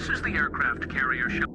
This is the aircraft carrier ship.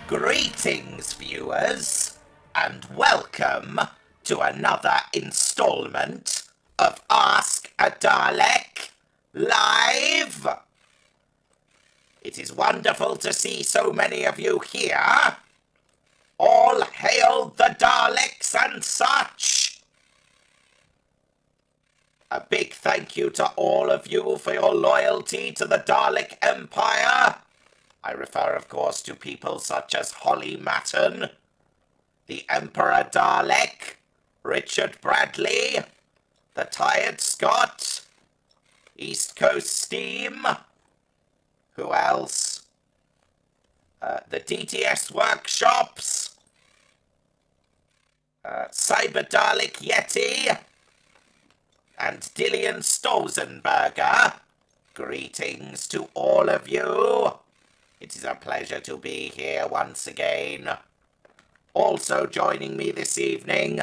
Greetings, viewers, and welcome to another installment of AskADalek Live. It is wonderful to see so many of you here. All hail the Daleks and such. A big thank you to all of you for your loyalty to the Dalek Empire. I refer, of course, to people such as Holly Matten, the Emperor Dalek, Richard Bradley, the Tired Scott, East Coast Steam, who else? The DTS Workshops, Cyber Dalek Yeti, and Dillian Stosenberger. Greetings to all of you. It is a pleasure to be here once again. Also joining me this evening,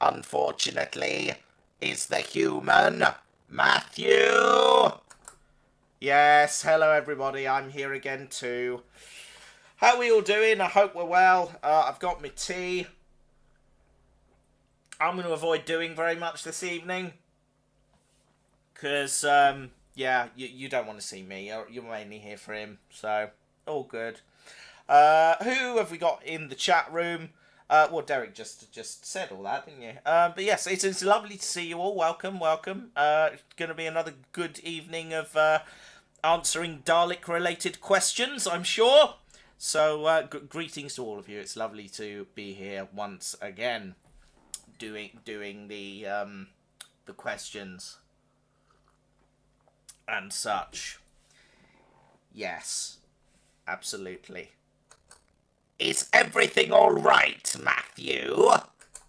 unfortunately, is the human Matthew. Yes, hello everybody, I'm here again too. How are we all doing? I hope we're well. I've got my tea. I'm going to avoid doing very much this evening. Because, yeah, you don't want to see me. You're mainly here for him, so all good. Who have we got in the chat room? Well, Derek just said all that, didn't you? But yes, it's lovely to see you all. Welcome. It's going to be another good evening of answering Dalek-related questions, I'm sure. So, greetings to all of you. It's lovely to be here once again, doing the questions and such. Yes, absolutely. Is everything all right, Matthew?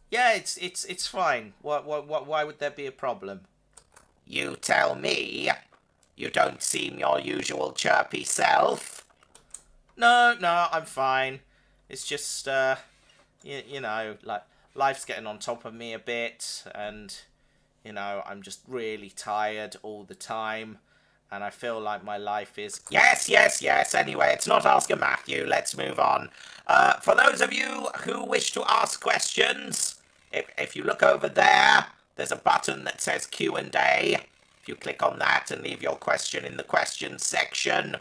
Yeah, it's fine. Why would there be a problem? You tell me. You don't seem your usual chirpy self. No, I'm fine. It's just, you know, like, life's getting on top of me a bit, and, you know, I'm just really tired all the time, and I feel like my life is... Yes. Anyway, it's not Ask a Matthew. Let's move on. For those of you who wish to ask questions, If you look over there, there's a button that says Q&A. If you click on that and leave your question in the questions section,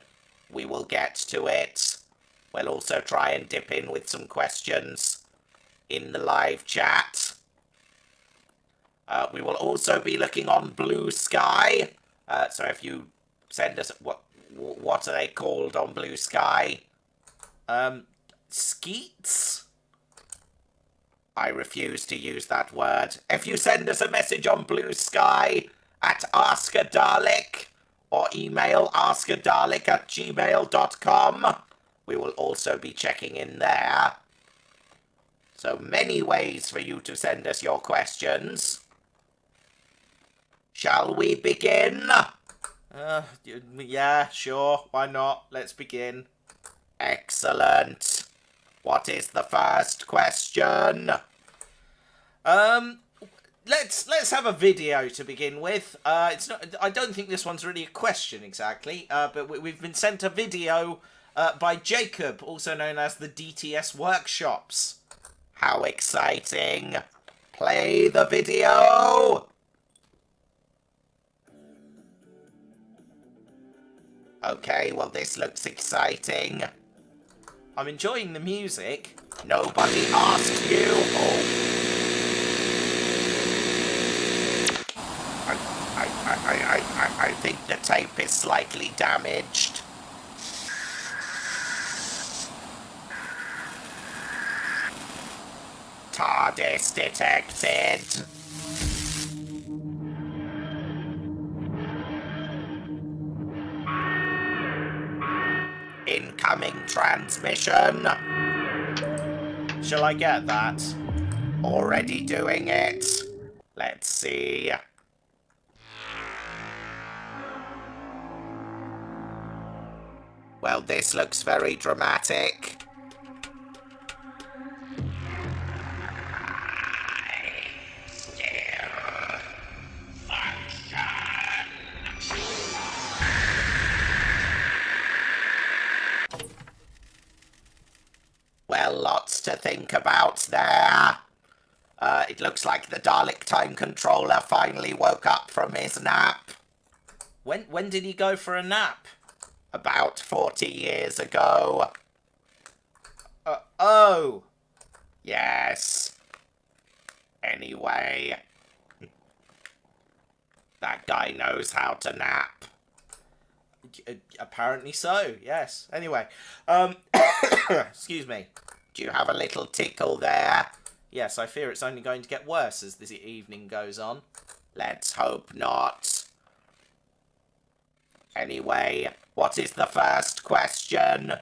we will get to it. We'll also try and dip in with some questions in the live chat. We will also be looking on Bluesky. So if you send us... What are they called on Bluesky? Skeets? I refuse to use that word. If you send us a message on Bluesky at AskADalek or email askadalek@gmail.com, we will also be checking in there. So many ways for you to send us your questions. Shall we begin? Yeah, sure. Why not? Let's begin. Excellent. What is the first question? Let's have a video to begin with. It's not. I don't think this one's really a question exactly. But we've been sent a video by Jacob, also known as the DTS Workshops. How exciting! Play the video. Okay, well, this looks exciting. I'm enjoying the music. Nobody asked you. Oh. I think the tape is slightly damaged. TARDIS detected. Incoming transmission. Shall I get that? Already doing it. Let's see. Well, this looks very dramatic. Well, lots to think about there. It looks like the Dalek time controller finally woke up from his nap. When did he go for a nap? About 40 years ago. Oh. Yes. Anyway. That guy knows how to nap. Apparently so, yes. Anyway, excuse me. Do you have a little tickle there? Yes, I fear it's only going to get worse as this evening goes on. Let's hope not. Anyway, what is the first question?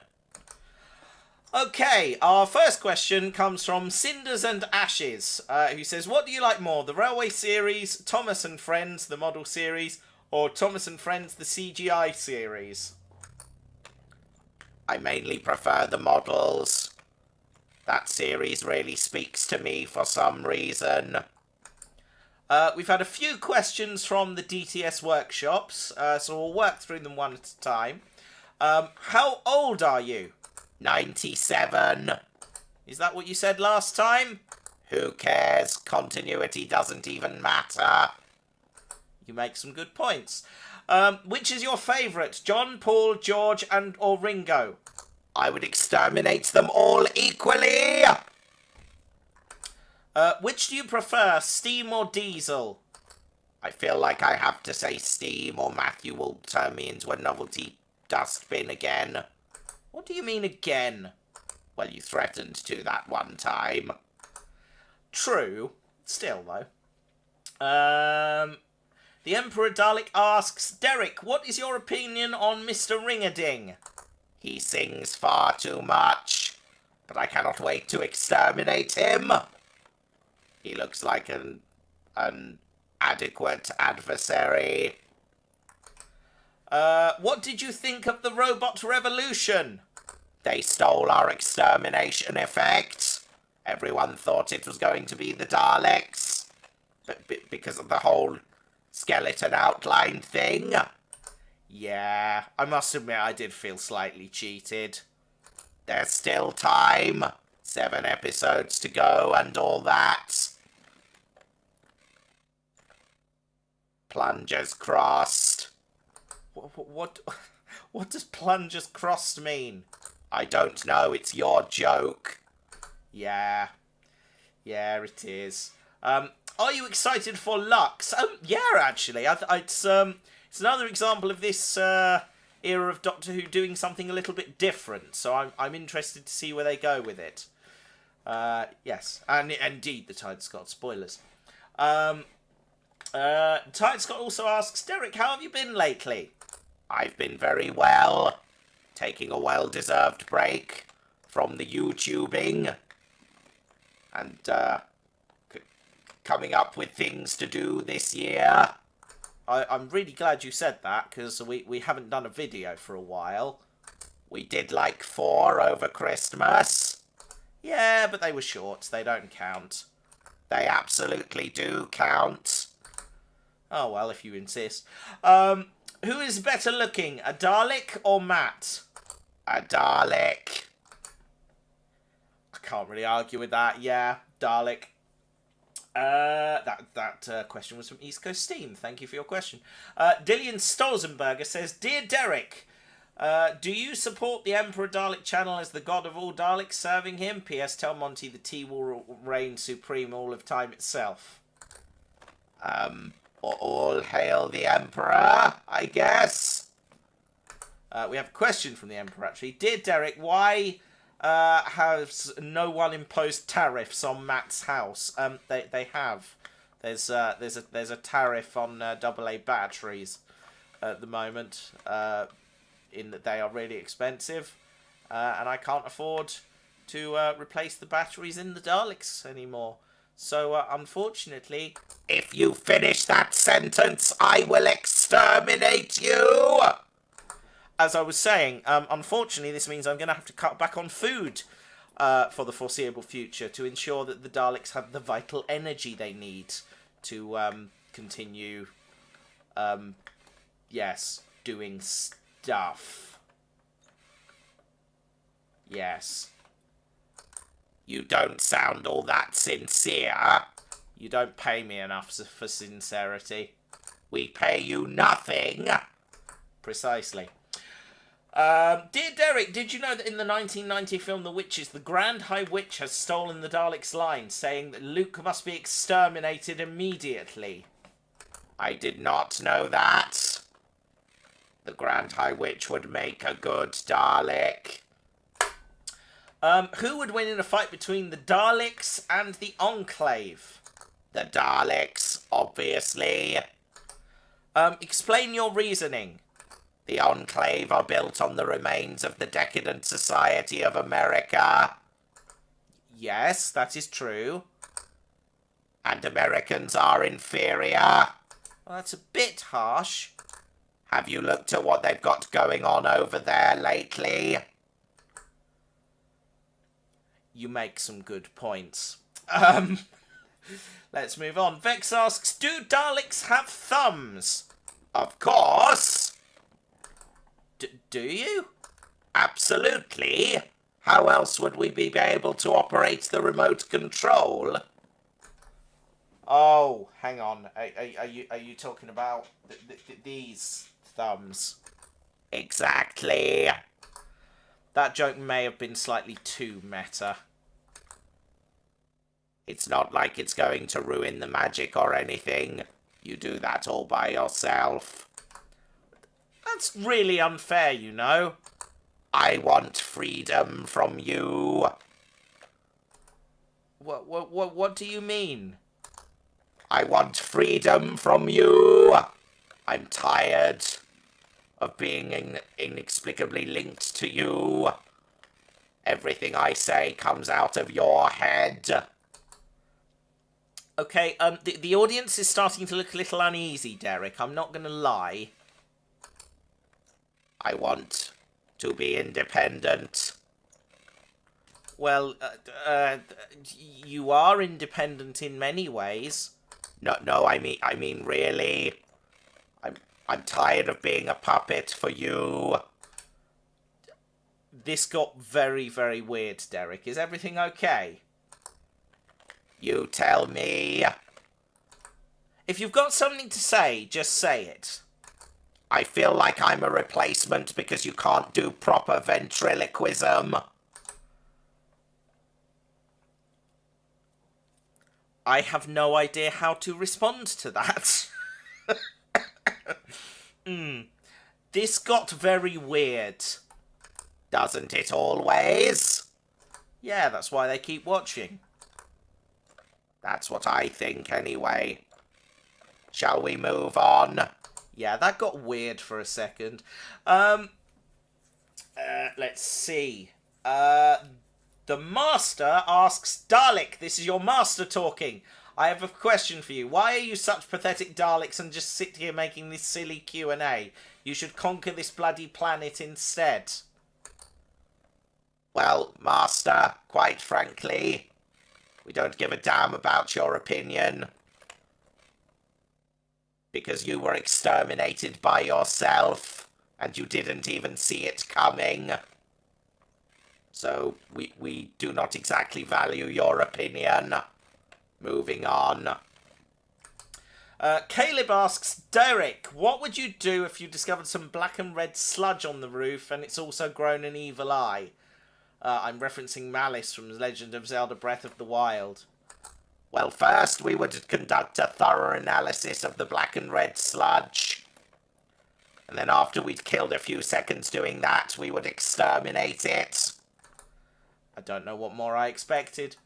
Okay, our first question comes from Cinders and Ashes, who says, what do you like more, the Railway series, Thomas and Friends, the model series, or Thomas and Friends, the CGI series? I mainly prefer the models. That series really speaks to me for some reason. We've had a few questions from the DTS Workshops, so we'll work through them one at a time. How old are you? 97. Is that what you said last time? Who cares? Continuity doesn't even matter. You make some good points. Which is your favourite? John, Paul, George, or Ringo? I would exterminate them all equally. Which do you prefer, steam or diesel? I feel like I have to say steam or Matthew will turn me into a novelty dustbin again. What do you mean again? Well, you threatened to that one time. True. Still, though. The Emperor Dalek asks, Derek, what is your opinion on Mr. Ring-a-Ding? He sings far too much, but I cannot wait to exterminate him. He looks like an adequate adversary. What did you think of the robot revolution? They stole our extermination effect. Everyone thought it was going to be the Daleks, but because of the whole skeleton outline thing. Yeah, I must admit I did feel slightly cheated. There's still time. 7 episodes to go and all that. Plungers crossed. What does plungers crossed mean? I don't know, it's your joke. Yeah, it is. Are you excited for Lux? Yeah, actually, it's another example of this era of Doctor Who doing something a little bit different. So I'm interested to see where they go with it. Yes, and indeed the Tide Scott spoilers. Tide Scott also asks, Derek, how have you been lately? I've been very well, taking a well-deserved break from the YouTubing, and coming up with things to do this year. I'm really glad you said that, because we haven't done a video for a while. We did like 4 over Christmas. Yeah, but they were short, they don't count. They absolutely do count. Oh, well, if you insist. Who is better looking, a Dalek or Matt? A Dalek. I can't really argue with that. Yeah, Dalek. That question was from East Coast Steam. Thank you for your question. Dillian Stolzenberger says, Dear Derek, do you support the Emperor Dalek channel as the god of all Daleks serving him? P.S. Tell Monty the tea will reign supreme all of time itself. All hail the Emperor, I guess. We have a question from the Emperor, actually. Dear Derek, why has no one imposed tariffs on Matt's house? They have. There's a tariff on AA batteries at the moment, in that they are really expensive, and I can't afford to replace the batteries in the Daleks anymore. So, unfortunately... If you finish that sentence, I will exterminate you! As I was saying, unfortunately, this means I'm going to have to cut back on food for the foreseeable future to ensure that the Daleks have the vital energy they need to continue, doing stuff. Yes. You don't sound all that sincere. You don't pay me enough for sincerity. We pay you nothing. Precisely. Dear Derek, did you know that in the 1990 film The Witches, the Grand High Witch has stolen the Dalek's line, saying that Luke must be exterminated immediately? I did not know that. The Grand High Witch would make a good Dalek. Who would win in a fight between the Daleks and the Enclave? The Daleks, obviously. Explain your reasoning. The Enclave are built on the remains of the decadent society of America. Yes, that is true. And Americans are inferior. Well, that's a bit harsh. Have you looked at what they've got going on over there lately? You make some good points. Let's move on. Vex asks, do Daleks have thumbs? Of course. Do you? Absolutely. How else would we be able to operate the remote control? Oh, hang on. Are you talking about these thumbs? Exactly. That joke may have been slightly too meta. It's not like it's going to ruin the magic or anything. You do that all by yourself. That's really unfair, you know. I want freedom from you. What do you mean? I want freedom from you. I'm tired of being inexplicably linked to you. Everything I say comes out of your head. Okay, the audience is starting to look a little uneasy, Derek. I'm not going to lie. I want to be independent. Well, you are independent in many ways. No, I mean really. I'm tired of being a puppet for you. This got very, very weird, Derek. Is everything okay? You tell me. If you've got something to say, just say it. I feel like I'm a replacement because you can't do proper ventriloquism. I have no idea how to respond to that. This got very weird. Doesn't it always? Yeah, that's why they keep watching. That's what I think anyway. Shall we move on? Yeah, that got weird for a second. Let's see. The Master asks, Dalek, this is your Master talking. I have a question for you. Why are you such pathetic Daleks and just sit here making this silly Q&A? You should conquer this bloody planet instead. Well, Master, quite frankly, we don't give a damn about your opinion. Because you were exterminated by yourself, and you didn't even see it coming. So, we do not exactly value your opinion. Moving on. Caleb asks, Derek, what would you do if you discovered some black and red sludge on the roof and it's also grown an evil eye? I'm referencing Malice from Legend of Zelda Breath of the Wild. Well, first we would conduct a thorough analysis of the black and red sludge. And then after we'd killed a few seconds doing that, we would exterminate it. I don't know what more I expected.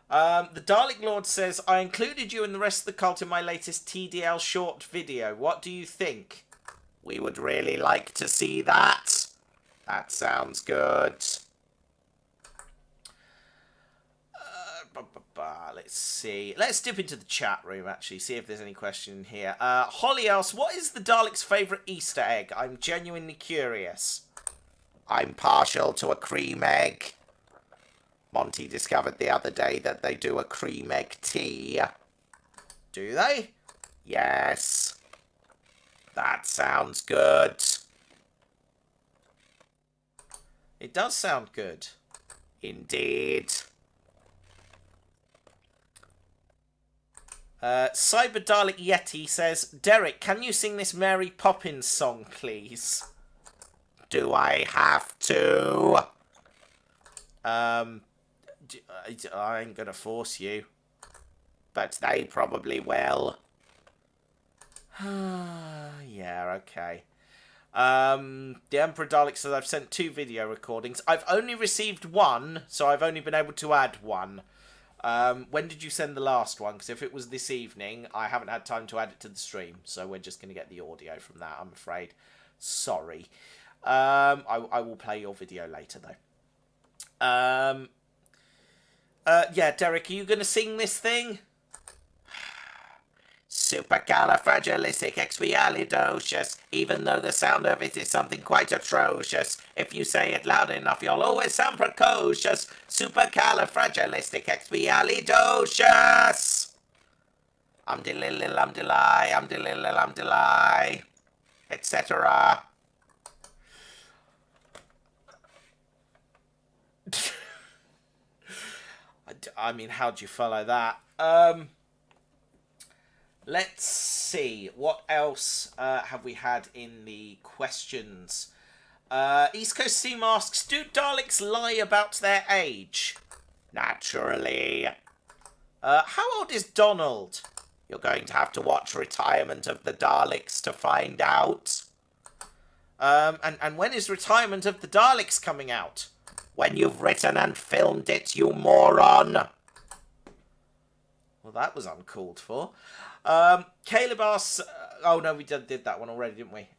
The Dalek Lord says, I included you and the rest of the cult in my latest TDL short video. What do you think? We would really like to see that. That sounds good. Let's see. Let's dip into the chat room, actually, see if there's any question here. Holly asks, what is the Dalek's favourite Easter egg? I'm genuinely curious. I'm partial to a cream egg. Monty discovered the other day that they do a cream egg tea. Do they? Yes. That sounds good. It does sound good. Indeed. Cyber Dalek Yeti says, Derek, can you sing this Mary Poppins song, please? Do I have to? I ain't gonna force you. But they probably will. Yeah, okay. The Emperor Dalek says, I've sent 2 video recordings. I've only received 1, so I've only been able to add 1. When did you send the last one? Because if it was this evening, I haven't had time to add it to the stream. So we're just going to get the audio from that, I'm afraid. Sorry. I will play your video later, though. Yeah, Derek, are you going to sing this thing? Supercalifragilisticexpialidocious. Even though the sound of it is something quite atrocious, if you say it loud enough, you'll always sound precocious. Supercalifragilisticexpialidocious. Delilil, etc. I mean, how'd you follow that? Let's see. What else have we had in the questions? East Coast Steam asks, do Daleks lie about their age? Naturally. How old is Donald? You're going to have to watch Retirement of the Daleks to find out. And when is Retirement of the Daleks coming out? When you've written and filmed it, you moron. Well, that was uncalled for. Caleb asks... oh, no, we did that one already, didn't we?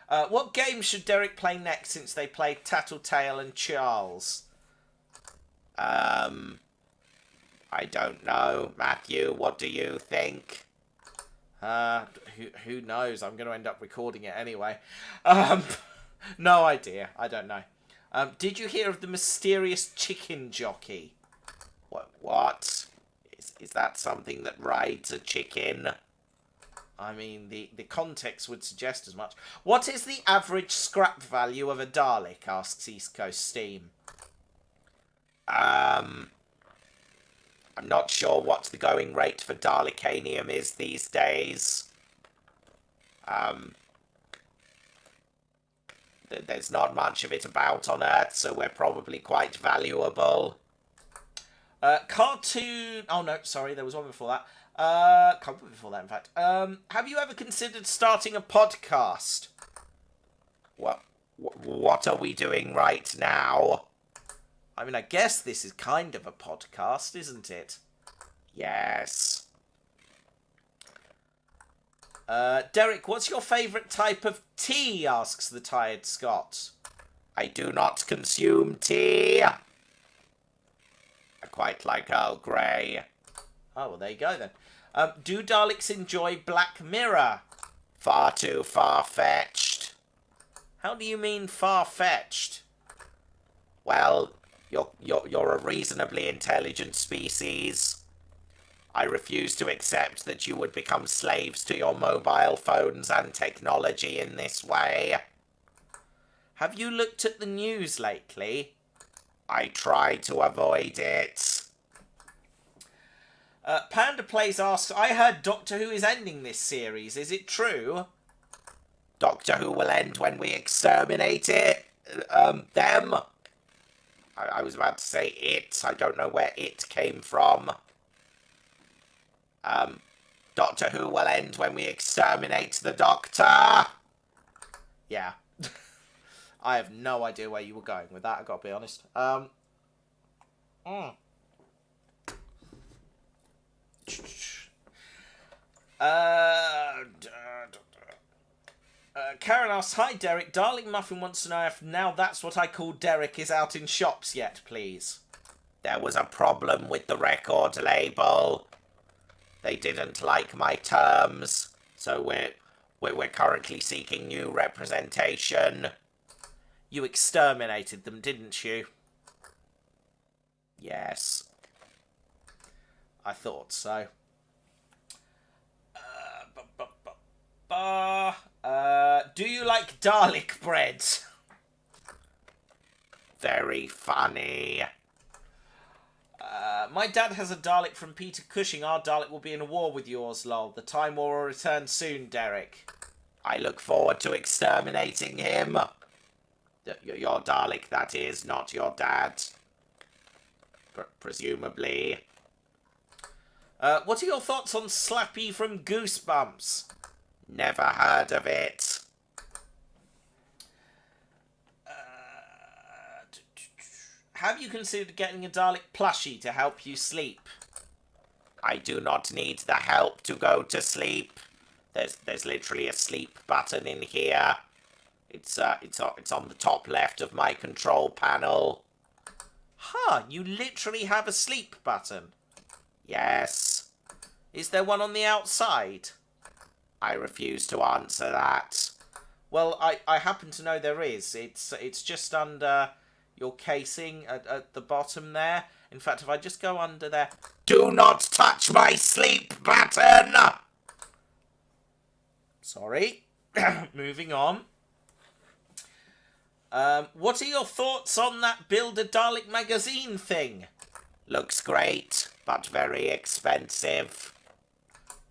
What game should Derek play next since they played Tattletale and Charles? I don't know. Matthew, what do you think? Who knows? I'm going to end up recording it anyway. No idea. I don't know. Did you hear of the mysterious chicken jockey? What? Is that something that rides a chicken? I mean, the context would suggest as much. What is the average scrap value of a Dalek? Asks East Coast Steam. I'm not sure what the going rate for Dalekanium is these days. There's not much of it about on Earth, so we're probably quite valuable. Cartoon... Oh, no, sorry, there was one before that. Couple before that, in fact. Have you ever considered starting a podcast? What are we doing right now? I mean, I guess this is kind of a podcast, isn't it? Yes. Derek, what's your favourite type of tea? Asks the tired Scot. I do not consume tea. I quite like Earl Grey. Oh, well, there you go then. Do Daleks enjoy Black Mirror? Far too far-fetched. How do you mean far-fetched? Well, you're a reasonably intelligent species. I refuse to accept that you would become slaves to your mobile phones and technology in this way. Have you looked at the news lately? I try to avoid it. Panda Plays asks, I heard Doctor Who is ending this series. Is it true? Doctor Who will end when we exterminate it. Them. I was about to say it. I don't know where it came from. Doctor Who will end when we exterminate the Doctor. Yeah. I have no idea where you were going with that, I've got to be honest. Karen asks, hi Derek, Darling Muffin wants to know if Now That's What I Call Derek is out in shops yet, please. There was a problem with the record label. They didn't like my terms, so we're currently seeking new representation. You exterminated them, didn't you? Yes. I thought so. Do you like Dalek bread? Very funny. My dad has a Dalek from Peter Cushing. Our Dalek will be in a war with yours, lol. The Time War will return soon, Derek. I look forward to exterminating him. Your Dalek, that is, not your dad. Presumably. What are your thoughts on Slappy from Goosebumps? Never heard of it. Have you considered getting a Dalek plushie to help you sleep? I do not need the help to go to sleep. There's literally a sleep button in here. It's on the top left of my control panel. Huh, you literally have a sleep button. Yes. Is there one on the outside? I refuse to answer that. Well, I happen to know there is. It's just under your casing at the bottom there. In fact, if I just go under there... Do not touch my sleep button! Sorry. Moving on. What are your thoughts on that Build a Dalek magazine thing? Looks great, but very expensive.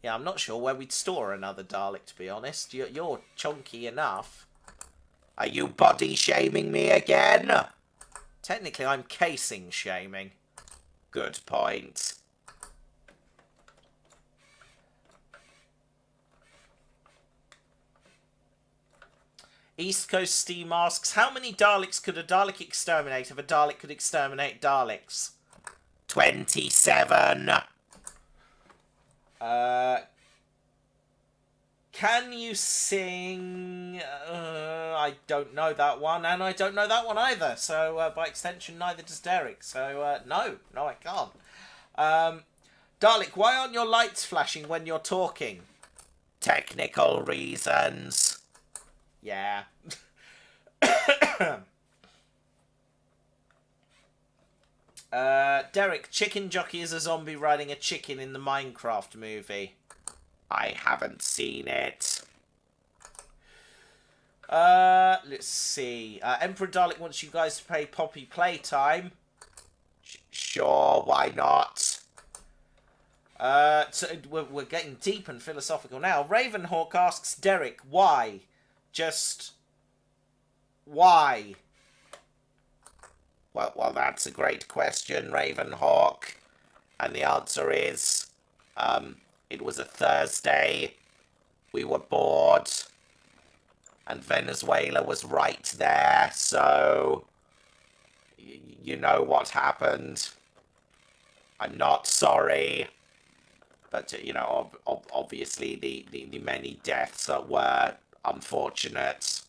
Yeah, I'm not sure where we'd store another Dalek, to be honest. You're chunky enough. Are you body shaming me again? Technically, I'm casing shaming. Good point. East Coast Steam asks, how many Daleks could a Dalek exterminate if a Dalek could exterminate Daleks? 27. Can you sing... I don't know that one, and I don't know that one either. So, by extension, neither does Derek. So, no, I can't. Dalek, why aren't your lights flashing when you're talking? Technical reasons. Yeah. Derek, Chicken Jockey is a zombie riding a chicken in the Minecraft movie. I haven't seen it. Let's see. Emperor Dalek wants you guys to play Poppy Playtime. Sure, why not? So we're getting deep and philosophical now. Ravenhawk asks Derek, why? Just why? Well, that's a great question, Ravenhawk. And the answer is, it was a Thursday. We were bored. And Venezuela was right there, so you know what happened. I'm not sorry. But, obviously the many deaths were unfortunate.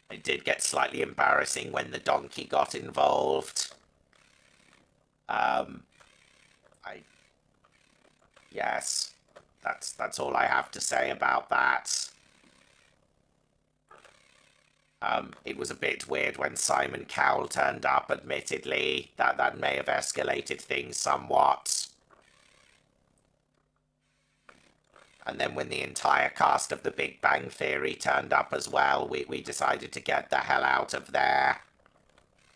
It did get slightly embarrassing when the donkey got involved. Yes, that's all I have to say about that. It was a bit weird when Simon Cowell turned up, admittedly. That may have escalated things somewhat. And then when the entire cast of The Big Bang Theory turned up as well, we decided to get the hell out of there.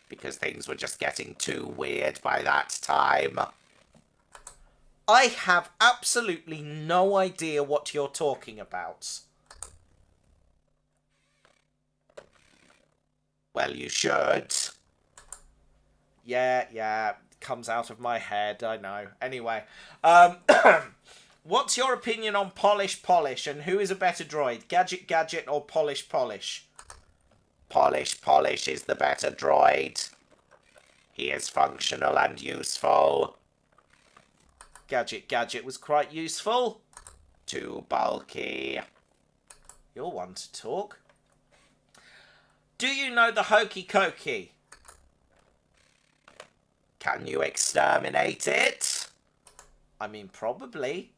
Because things were just getting too weird by that time. I have absolutely no idea what you're talking about. Well, you should. Yeah, comes out of my head, I know. Anyway, what's your opinion on Polish, and who is a better droid, Gadget, or Polish? Polish is the better droid. He is functional and useful. Gadget was quite useful. Too bulky. You're one to talk. Do you know the Hokey Cokey? Can you exterminate it? I mean, probably.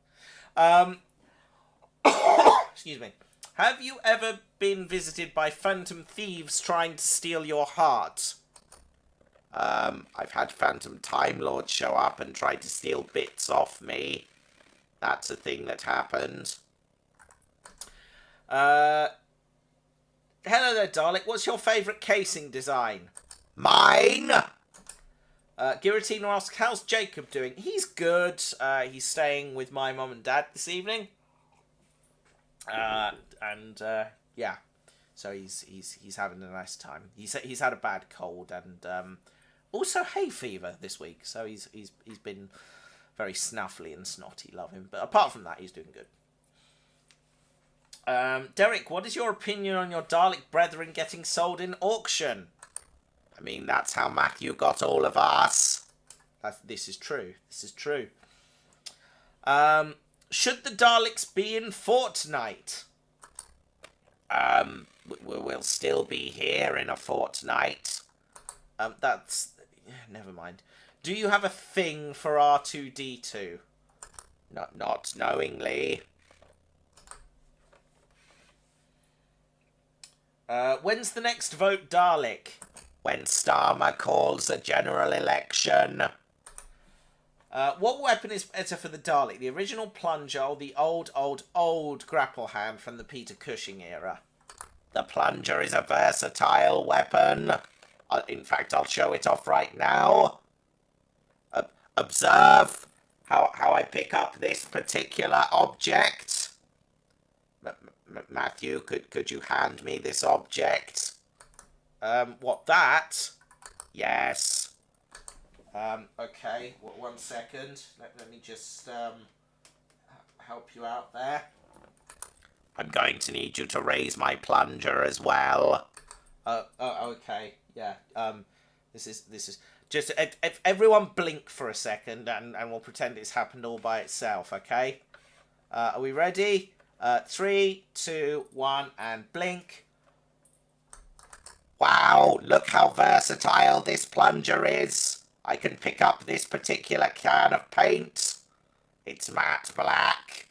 Excuse me. Have you ever been visited by phantom thieves trying to steal your heart? I've had phantom Time Lords show up and try to steal bits off me. That's a thing that happened. Hello there, Dalek. What's your favourite casing design? Mine? Giratina asks, how's Jacob doing? He's good. He's staying with my mum and dad this evening. Yeah. So he's having a nice time. He's had a bad cold and also hay fever this week. So he's been very snuffly and snotty. Love him. But apart from that, he's doing good. Derek, what is your opinion on your Dalek brethren getting sold in auction? I mean, that's how Matthew got all of us. This is true. Should the Daleks be in Fortnite? We'll still be here in a fortnight. Never mind. Do you have a thing for R2-D2? Not knowingly. When's the next vote, Dalek? When Starmer calls a general election. What weapon is better for the Dalek? The original plunger or the old grapple hand from the Peter Cushing era? The plunger is a versatile weapon. In fact, I'll show it off right now. Observe how I pick up this particular object. Matthew, could you hand me this object? What, that? Yes. Okay, 1 second. Let me just help you out there. I'm going to need you to raise my plunger as well. Okay, yeah. This is just if everyone blink for a second and we'll pretend it's happened all by itself, okay? Are we ready? 3, 2, 1, and blink. Wow, look how versatile this plunger is. I can pick up this particular can of paint. It's matte black.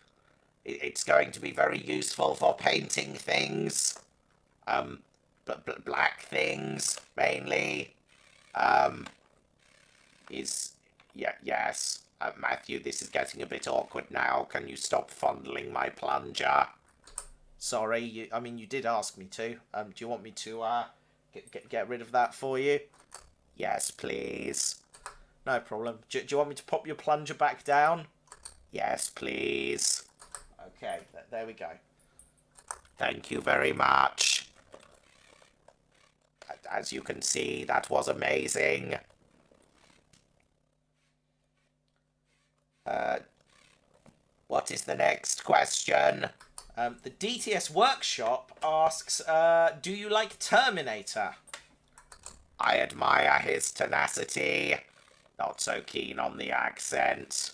It's going to be very useful for painting things. Black things, mainly. Yes. Matthew, this is getting a bit awkward now. Can you stop fondling my plunger? Sorry, you did ask me to. Do you want me to get rid of that for you? Yes, please. No problem. Do you want me to pop your plunger back down? Yes, please. Okay, there we go. Thank you very much. As you can see, that was amazing. What is the next question? The DTS Workshop asks, do you like Terminator? I admire his tenacity. Not so keen on the accent.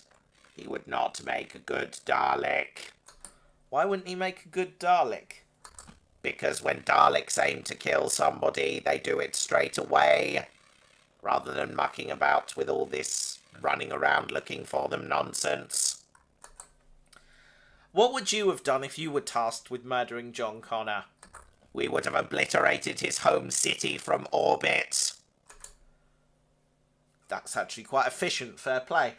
He would not make a good Dalek. Why wouldn't he make a good Dalek? Because when Daleks aim to kill somebody, they do it straight away, rather than mucking about with all this running around looking for them nonsense. What would you have done if you were tasked with murdering John Connor? We would have obliterated his home city from orbit. That's actually quite efficient, fair play.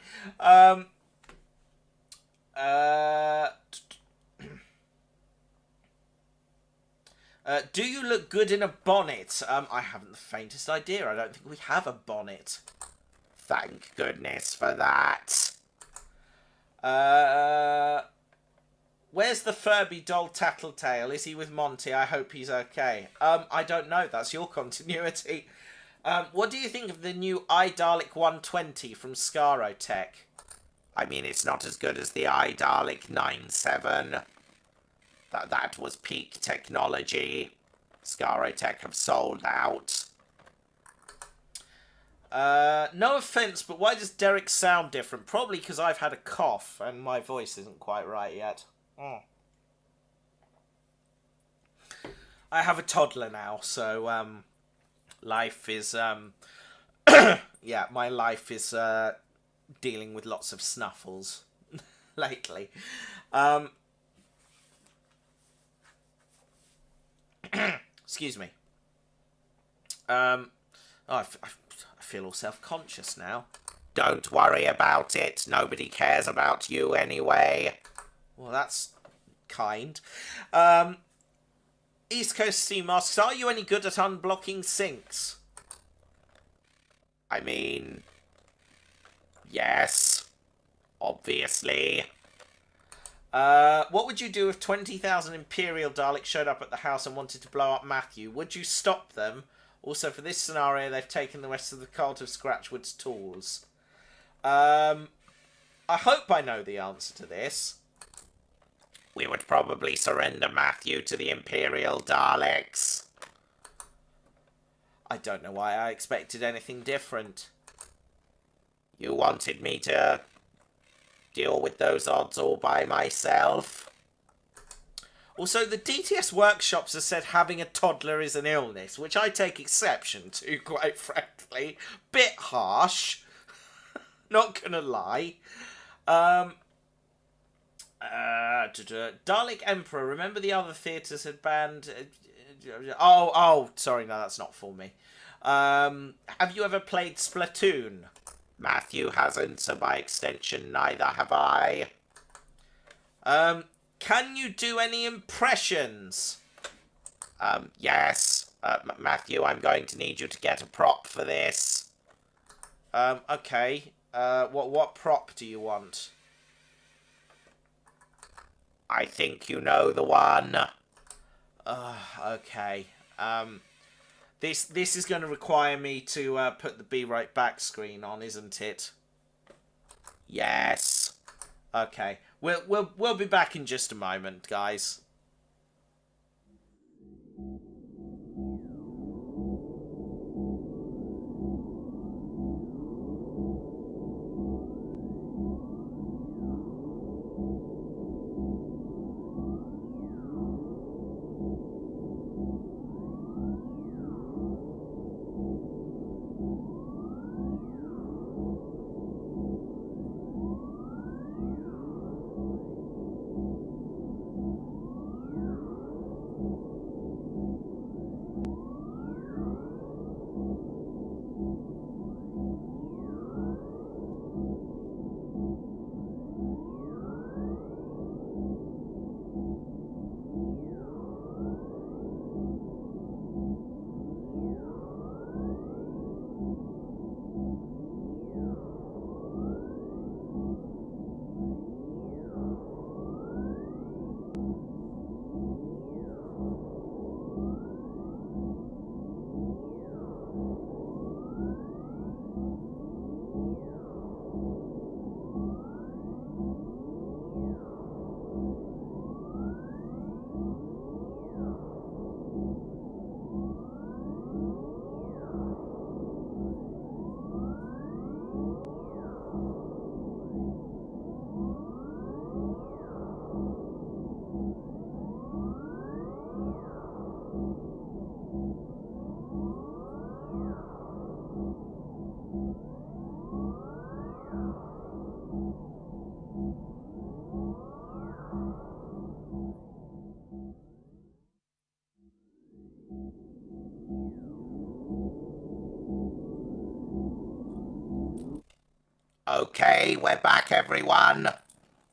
Do you look good in a bonnet? I haven't the faintest idea. I don't think we have a bonnet. Thank goodness for that. Where's the Furby doll Tattletale? Is he with Monty? I hope he's okay. I don't know. That's your continuity. What do you think of the new AskADalek 120 from Scarotech? I mean, it's not as good as the AskADalek 97. That was peak technology. Scarotech have sold out. No offense, but why does Derek sound different? Probably because I've had a cough and my voice isn't quite right yet. I have a toddler now, so life is yeah, my life is dealing with lots of snuffles lately. Excuse me. I feel all self-conscious now. Don't worry about it. Nobody cares about you anyway. Well, that's kind. East Coast Steam asks, are you any good at unblocking sinks? I mean, yes, obviously. What would you do if 20,000 Imperial Daleks showed up at the house and wanted to blow up Matthew? Would you stop them? Also, for this scenario, they've taken the rest of the cult of Scratchwood's tools. I hope I know the answer to this. We would probably surrender Matthew to the Imperial Daleks. I don't know why I expected anything different. You wanted me to deal with those odds all by myself? Also, the DTS workshops have said having a toddler is an illness, which I take exception to, quite frankly. Bit harsh. Not gonna lie. Dalek Emperor, remember the other theatres had banned... sorry, no, that's not for me. Have you ever played Splatoon? Matthew hasn't, so by extension, neither have I. Can you do any impressions? Yes. Matthew, I'm going to need you to get a prop for this. Okay. What prop do you want? I think you know the one. Okay. This is going to require me to put the Be Right Back screen on, isn't it? Yes. Okay. We'll be back in just a moment, guys. Okay, we're back, everyone.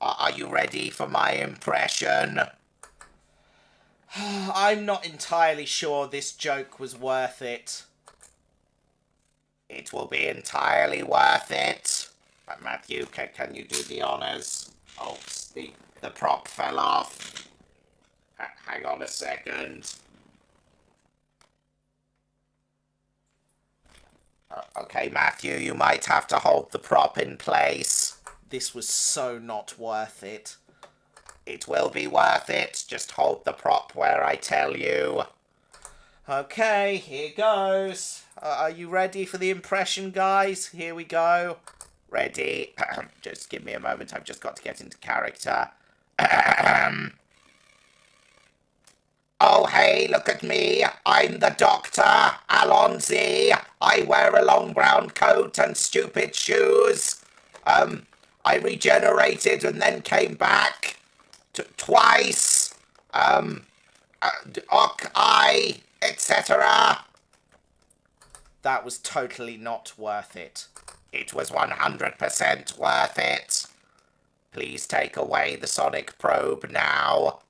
Are you ready for my impression? I'm not entirely sure this joke was worth it. It will be entirely worth it. But Matthew, can you do the honors? Oops, the prop fell off. Hang on a second. Okay, Matthew, you might have to hold the prop in place. This was so not worth it. It will be worth it. Just hold the prop where I tell you. Okay, here goes. Are you ready for the impression, guys? Here we go. Ready? Just give me a moment. I've just got to get into character. Oh, hey, look at me. I'm the Doctor, Alonzi. I wear a long brown coat and stupid shoes. I regenerated and then came back twice. I, etc. That was totally not worth it. It was 100% worth it. Please take away the sonic probe now.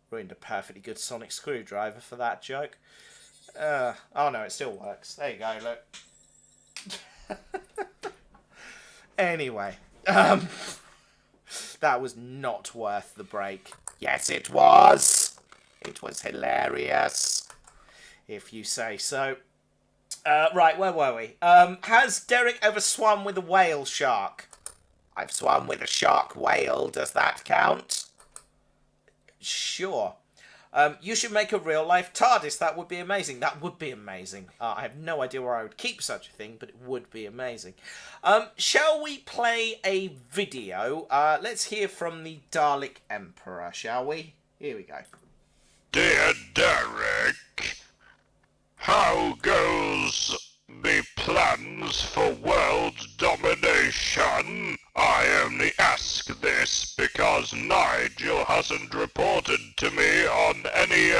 Ruined a perfectly good sonic screwdriver for that joke. Oh no, it still works. There you go, look. Anyway, that was not worth the break. Yes, it was. It was hilarious. If you say so. Right, where were we? Has Derek ever swum with a whale shark? I've swum with a shark whale. Does that count? Sure. You should make a real-life TARDIS. That would be amazing. That would be amazing. I have no idea where I would keep such a thing, but it would be amazing. Shall we play a video? Let's hear from the Dalek Emperor, shall we? Here we go. Dear Derek, how goes the plans for world domination? I only ask this because Nigel hasn't reported to me on any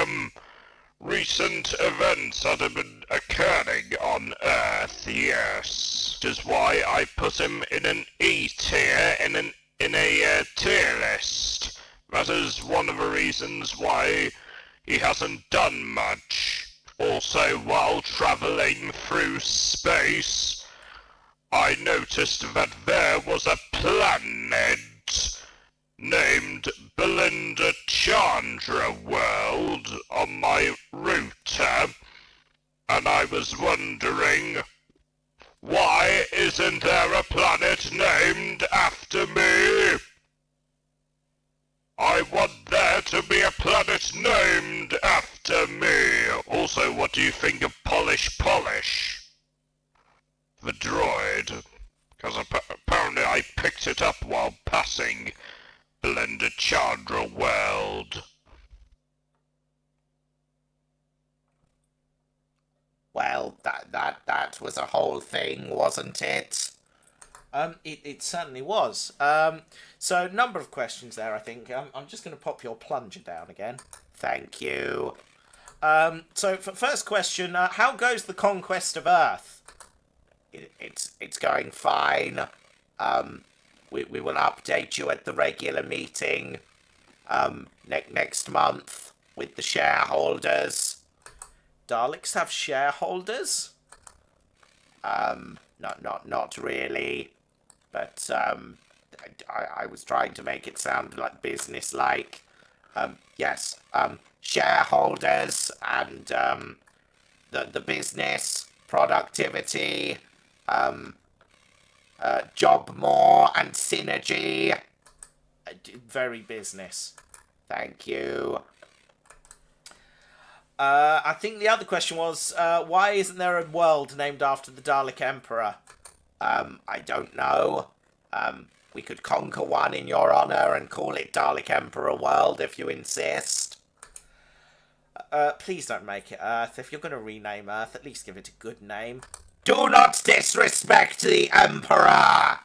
recent events that have been occurring on Earth, yes. Which is why I put him in an E tier, in a tier list. That is one of the reasons why he hasn't done much. Also, while travelling through space, I noticed that there was a planet named Belinda Chandra World on my router, and I was wondering, why isn't there a planet named after me? I want there to be a planet named after me. Also, what do you think of Polish? The droid? Because apparently I picked it up while passing Belinda Chandra World. Well, that was a whole thing, wasn't it? It certainly was. So, number of questions there, I think. I'm just going to pop your plunger down again. Thank you. So, for first question, how goes the conquest of Earth? It's going fine. We will update you at the regular meeting next month with the shareholders. Daleks have shareholders? Not really. But I was trying to make it sound like business-like. Yes, shareholders and the business, productivity, job more and synergy. Very business. Thank you. I think the other question was, why isn't there a world named after the Dalek Emperor? I don't know. We could conquer one in your honor and call it Dalek Emperor World if you insist. Please don't make it Earth. If you're going to rename Earth, at least give it a good name. Do not disrespect the Emperor!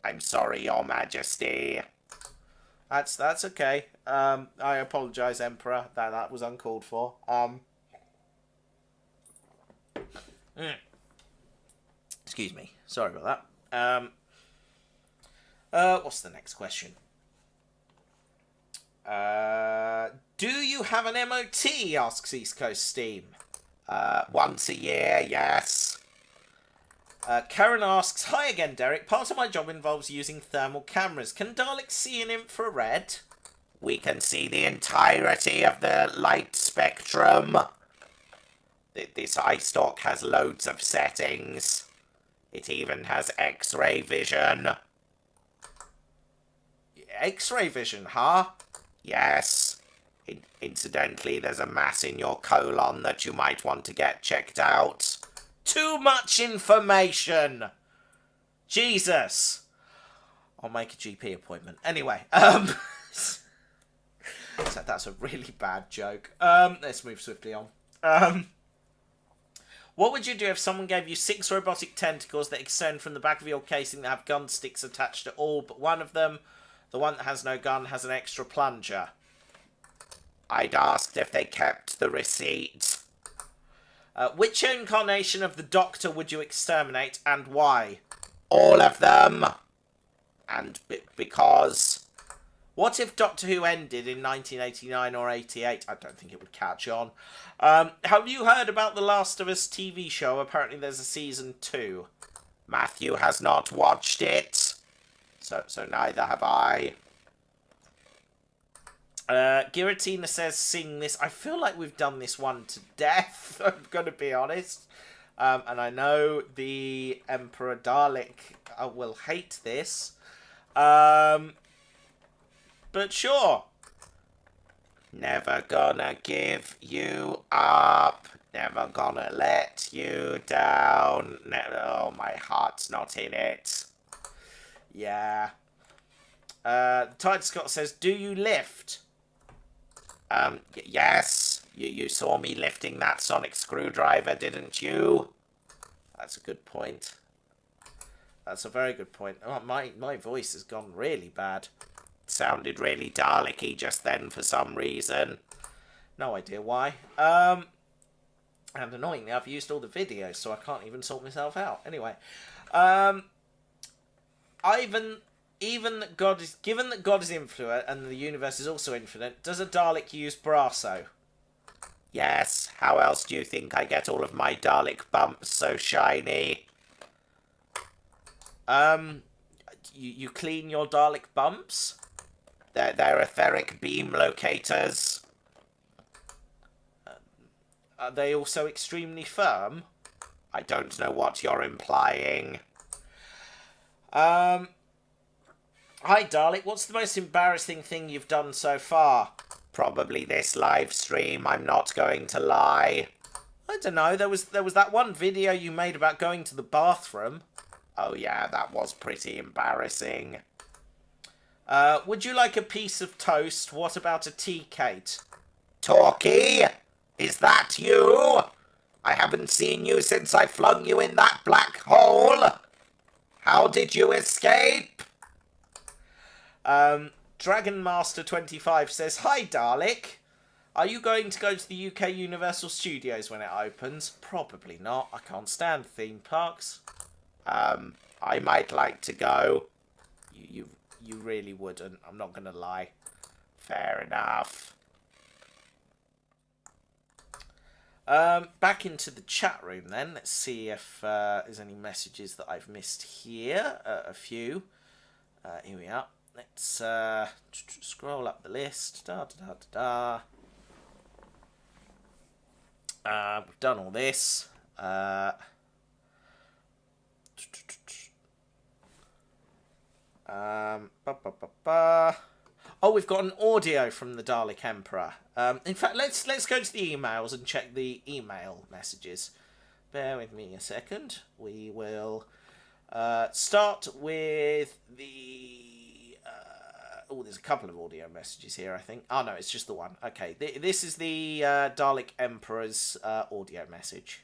I'm sorry, Your Majesty. That's okay. I apologise, Emperor. That was uncalled for. Excuse me. Sorry about that. What's the next question? Do you have an MOT? Asks East Coast Steam. Once a year, yes. Karen asks, hi again, Derek. Part of my job involves using thermal cameras. Can Daleks see in infrared? We can see the entirety of the light spectrum. This eye stalk has loads of settings. It even has X-ray vision. X-ray vision, huh? Yes. Incidentally, there's a mass in your colon that you might want to get checked out. Too much information! Jesus! I'll make a GP appointment. Anyway, so that's a really bad joke. Let's move swiftly on. What would you do if someone gave you 6 robotic tentacles that extend from the back of your casing that have gun sticks attached to all but one of them? The one that has no gun has an extra plunger. I'd asked if they kept the receipt. Which incarnation of the Doctor would you exterminate and why? All of them. And because... What if Doctor Who ended in 1989 or 88? I don't think it would catch on. Have you heard about the Last of Us TV show? Apparently there's a season 2. Matthew has not watched it. So neither have I. Giratina says, sing this. I feel like we've done this one to death, I'm going to be honest. And I know the Emperor Dalek will hate this. But sure. Never gonna give you up. Never gonna let you down. Oh, my heart's not in it. Yeah. Tide Scott says, do you lift? Yes. You saw me lifting that sonic screwdriver, didn't you? That's a good point. That's a very good point. Oh, my voice has gone really bad. Sounded really Dalek-y just then for some reason. No idea why. And annoyingly, I've used all the videos, so I can't even sort myself out. Anyway, given that God is infinite and the universe is also infinite, does a Dalek use Brasso? Yes. How else do you think I get all of my Dalek bumps so shiny? You clean your Dalek bumps? They're etheric beam locators. Are they also extremely firm? I don't know what you're implying. Hi, Dalek. What's the most embarrassing thing you've done so far? Probably this live stream, I'm not going to lie. I don't know. There was that one video you made about going to the bathroom. Oh yeah, that was pretty embarrassing. Would you like a piece of toast? What about a tea, Kate? Talkie? Is that you? I haven't seen you since I flung you in that black hole. How did you escape? Dragon Master 25 says, hi, Dalek. Are you going to go to the UK Universal Studios when it opens? Probably not. I can't stand theme parks. I might like to go. You really wouldn't. I'm not going to lie. Fair enough. Back into the chat room then. Let's see if there's any messages that I've missed here. A few. Here we are. Let's scroll up the list. We've done all this. Oh, we've got an audio from the Dalek Emperor. In fact, let's go to the emails and check the email messages. Bear with me a second. We will start with the... there's a couple of audio messages here, I think. Oh, no, it's just the one. Okay, this is the Dalek Emperor's audio message.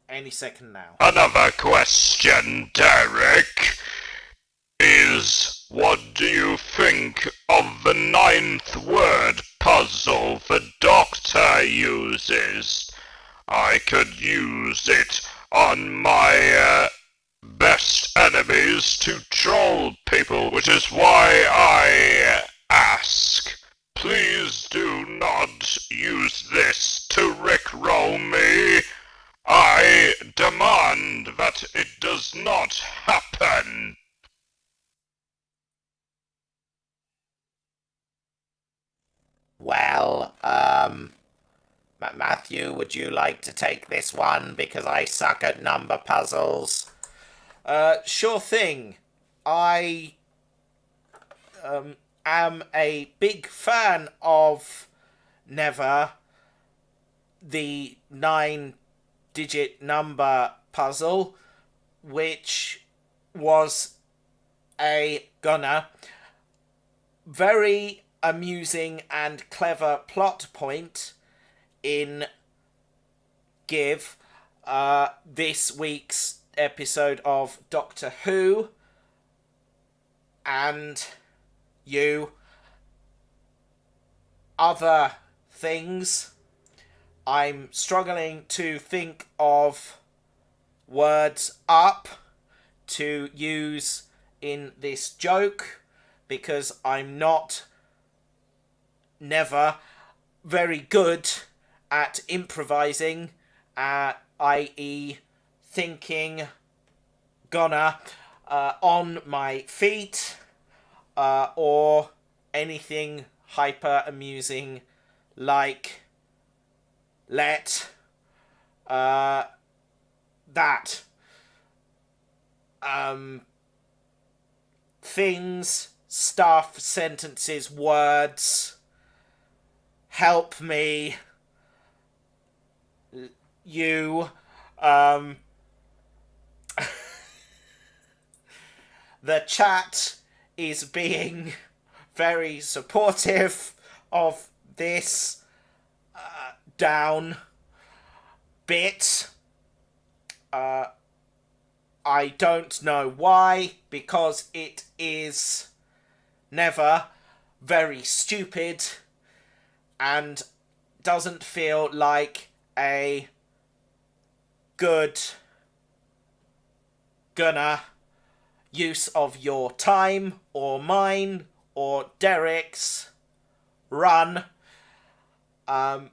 Any second now. Another question, Derek, is what do you think of the 9th word puzzle the Doctor uses? I could use it on my best enemies to troll people, which is why I ask. Please do not use this to rickroll me. I demand that it does not happen. Well, Matthew, would you like to take this one? Because I suck at number puzzles. Sure thing. I am a big fan of Never, the 9-digit number puzzle, which was a very amusing and clever plot point in Give, this week's episode of Doctor Who, and other things. I'm struggling to think of words up to use in this joke because I'm not never very good at improvising, i.e. thinking on my feet, or anything hyper amusing like that. Things, stuff, sentences, words, help me, you, the chat is being very supportive of this down bit. I don't know why, because it is never very stupid and doesn't feel like a good use of your time or mine or Derek's run. I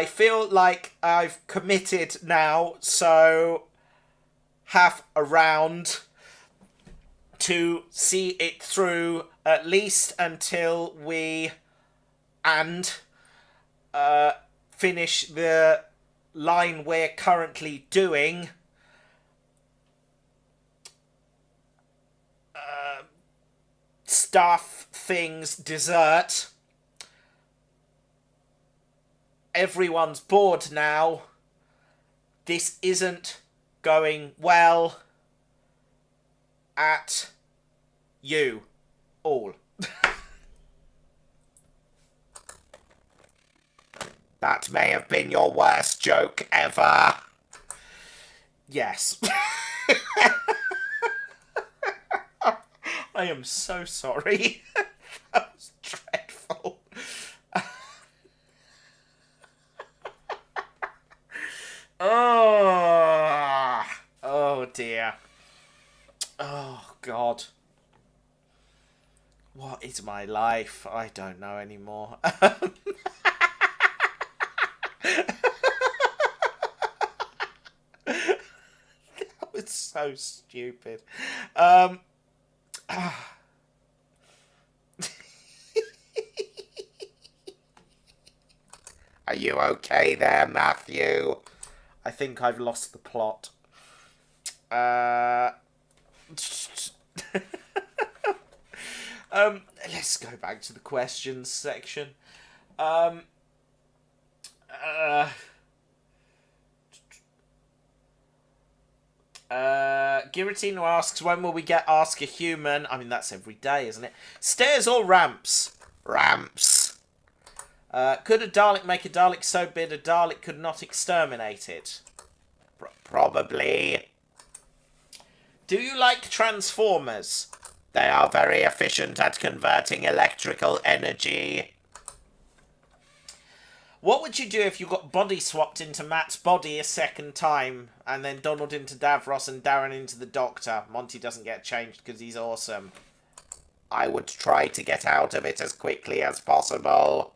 feel like I've committed now, so have a round to see it through at least until we finish the line we're currently doing. Stuff, things, dessert. Everyone's bored now. This isn't going well at you all. That may have been your worst joke ever. Yes. I am so sorry. That was dreadful. Oh dear. Oh God. What is my life? I don't know anymore. That was so stupid. Are you okay there, Matthew? I think I've lost the plot. Let's go back to the questions section. Guillotine asks, when will we get Ask a Human? I mean, that's every day, isn't it? Stairs or ramps? Ramps. Could a Dalek make a Dalek so big a Dalek could not exterminate it? Probably. Do you like Transformers? They are very efficient at converting electrical energy. What would you do if you got body swapped into Matt's body a second time, and then Donald into Davros and Darren into the Doctor? Monty doesn't get changed because he's awesome. I would try to get out of it as quickly as possible.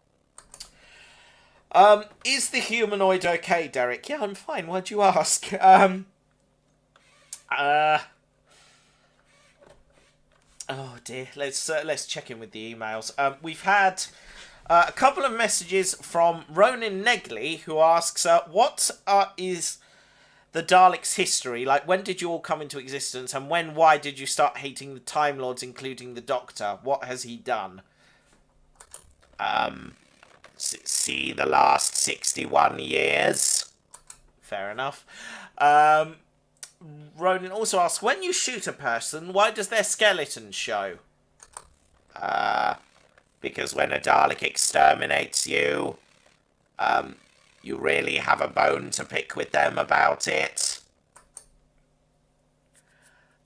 Is the humanoid okay, Derek? Yeah, I'm fine. Why'd you ask? Oh dear. Let's check in with the emails. We've had a couple of messages from Ronan Negley, who asks, "What is the Daleks' history? Like, when did you all come into existence, and why did you start hating the Time Lords, including the Doctor? What has he done?" See the last 61 years. Fair enough. Ronan also asks, when you shoot a person, why does their skeleton show? Because when a Dalek exterminates you, you really have a bone to pick with them about it.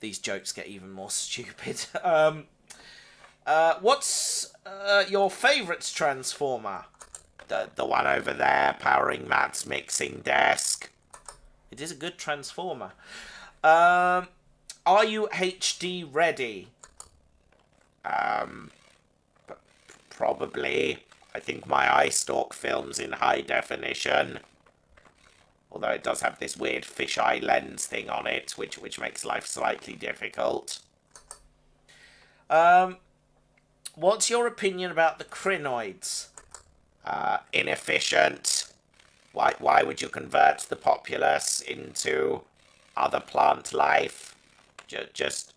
These jokes get even more stupid. What's your favourite Transformer? The one over there powering Matt's mixing desk. It is a good Transformer. Are you HD ready? Probably. I think my eye stalk film's in high definition. Although it does have this weird fisheye lens thing on it, which makes life slightly difficult. What's your opinion about the Crinoids? Inefficient. Why would you convert the populace into other plant life? Just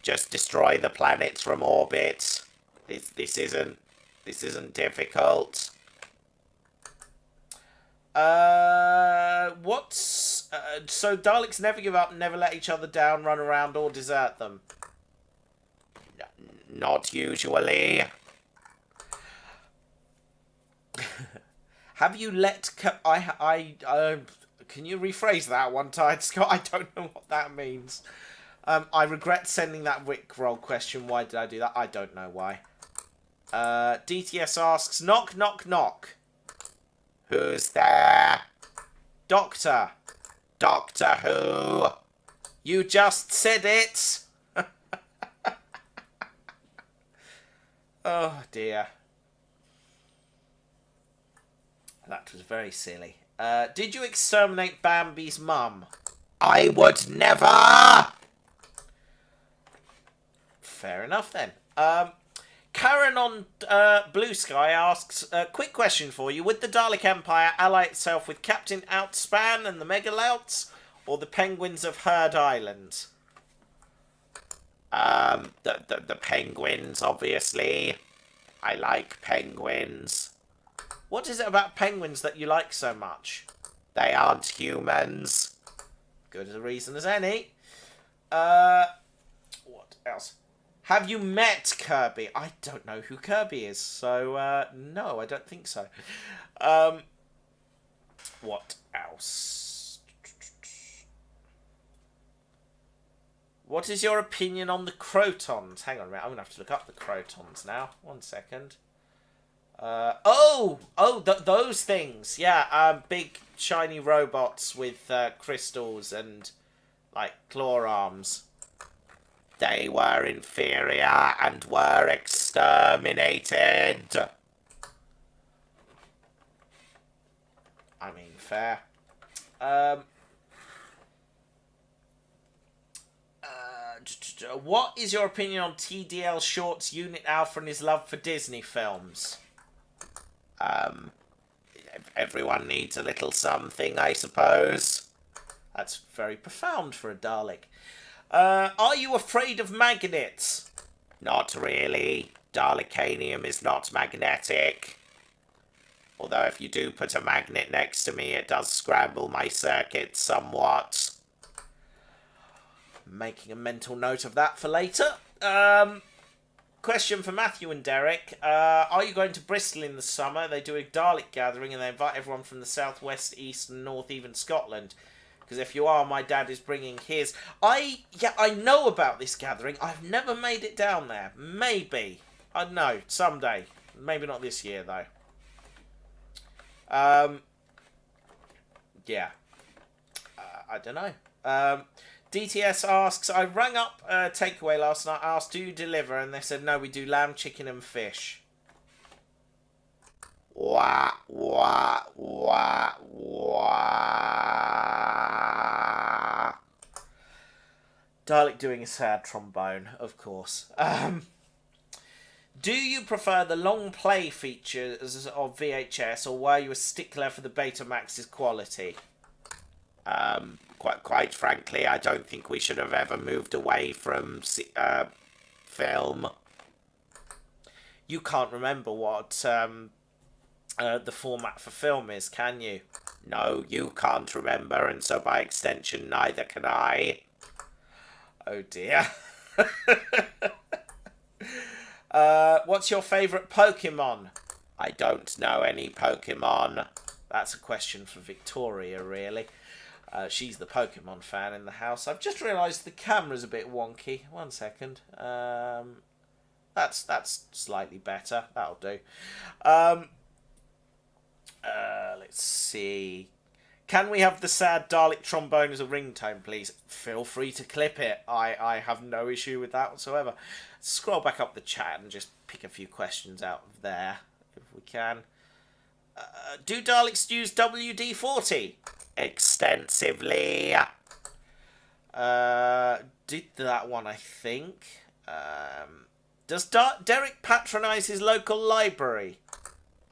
destroy the planets from orbit. This isn't difficult. So Daleks never give up, never let each other down, run around, or desert them? Not usually. Have you let... can you rephrase that one time, Scott? I don't know what that means. I regret sending that Rickroll question. Why did I do that? I don't know why. DTS asks, knock, knock, knock. Who's there? Doctor. Doctor Who? You just said it. Oh, dear. That was very silly. Did you exterminate Bambi's mum? I would never! Fair enough, then. Karen on Bluesky asks, quick question for you. Would the Dalek Empire ally itself with Captain Outspan and the Megalouts, or the Penguins of Herd Island? The penguins, obviously. I like penguins. What is it about penguins that you like so much? They aren't humans. Good as a reason as any. What else? Have you met Kirby? I don't know who Kirby is, so no, I don't think so. What else? What is your opinion on the Crotons? Hang on a minute, I'm going to have to look up the Crotons now. 1 second. Those things. Yeah, big shiny robots with crystals and, like, claw arms. They were inferior and were exterminated. I mean, fair. What is your opinion on TDL Short's Unit Alpha and his love for Disney films? Everyone needs a little something, I suppose. That's very profound for a Dalek. Are you afraid of magnets? Not really. Dalekanium is not magnetic. Although if you do put a magnet next to me, it does scramble my circuits somewhat. Making a mental note of that for later. Question for Matthew and Derek. Are you going to Bristol in the summer? They do a Dalek gathering and they invite everyone from the south, west, east and north, even Scotland. Because if you are, my dad is bringing his. I know about this gathering. I've never made it down there. Maybe. I don't know. Someday. Maybe not this year, though. Yeah. I don't know. DTS asks, I rang up Takeaway last night, asked, do you deliver? And they said, no, we do lamb, chicken and fish. Wah, wah, wah, wah. Dalek doing a sad trombone, of course. Do you prefer the long play features of VHS, or were you a stickler for the Betamax's quality? Quite frankly, I don't think we should have ever moved away from film. You can't remember what the format for film is, can you? No, you can't remember, and so by extension, neither can I. Oh dear. What's your favourite Pokemon? I don't know any Pokemon. That's a question for Victoria, really. She's the Pokemon fan in the house. I've just realised the camera's a bit wonky. 1 second. That's slightly better. That'll do. Let's see. Can we have the sad Dalek trombone as a ringtone, please? Feel free to clip it. I have no issue with that whatsoever. Scroll back up the chat and just pick a few questions out of there, if we can. Do Daleks use WD-40? Extensively. Did that one, I think. Does Derek patronise his local library?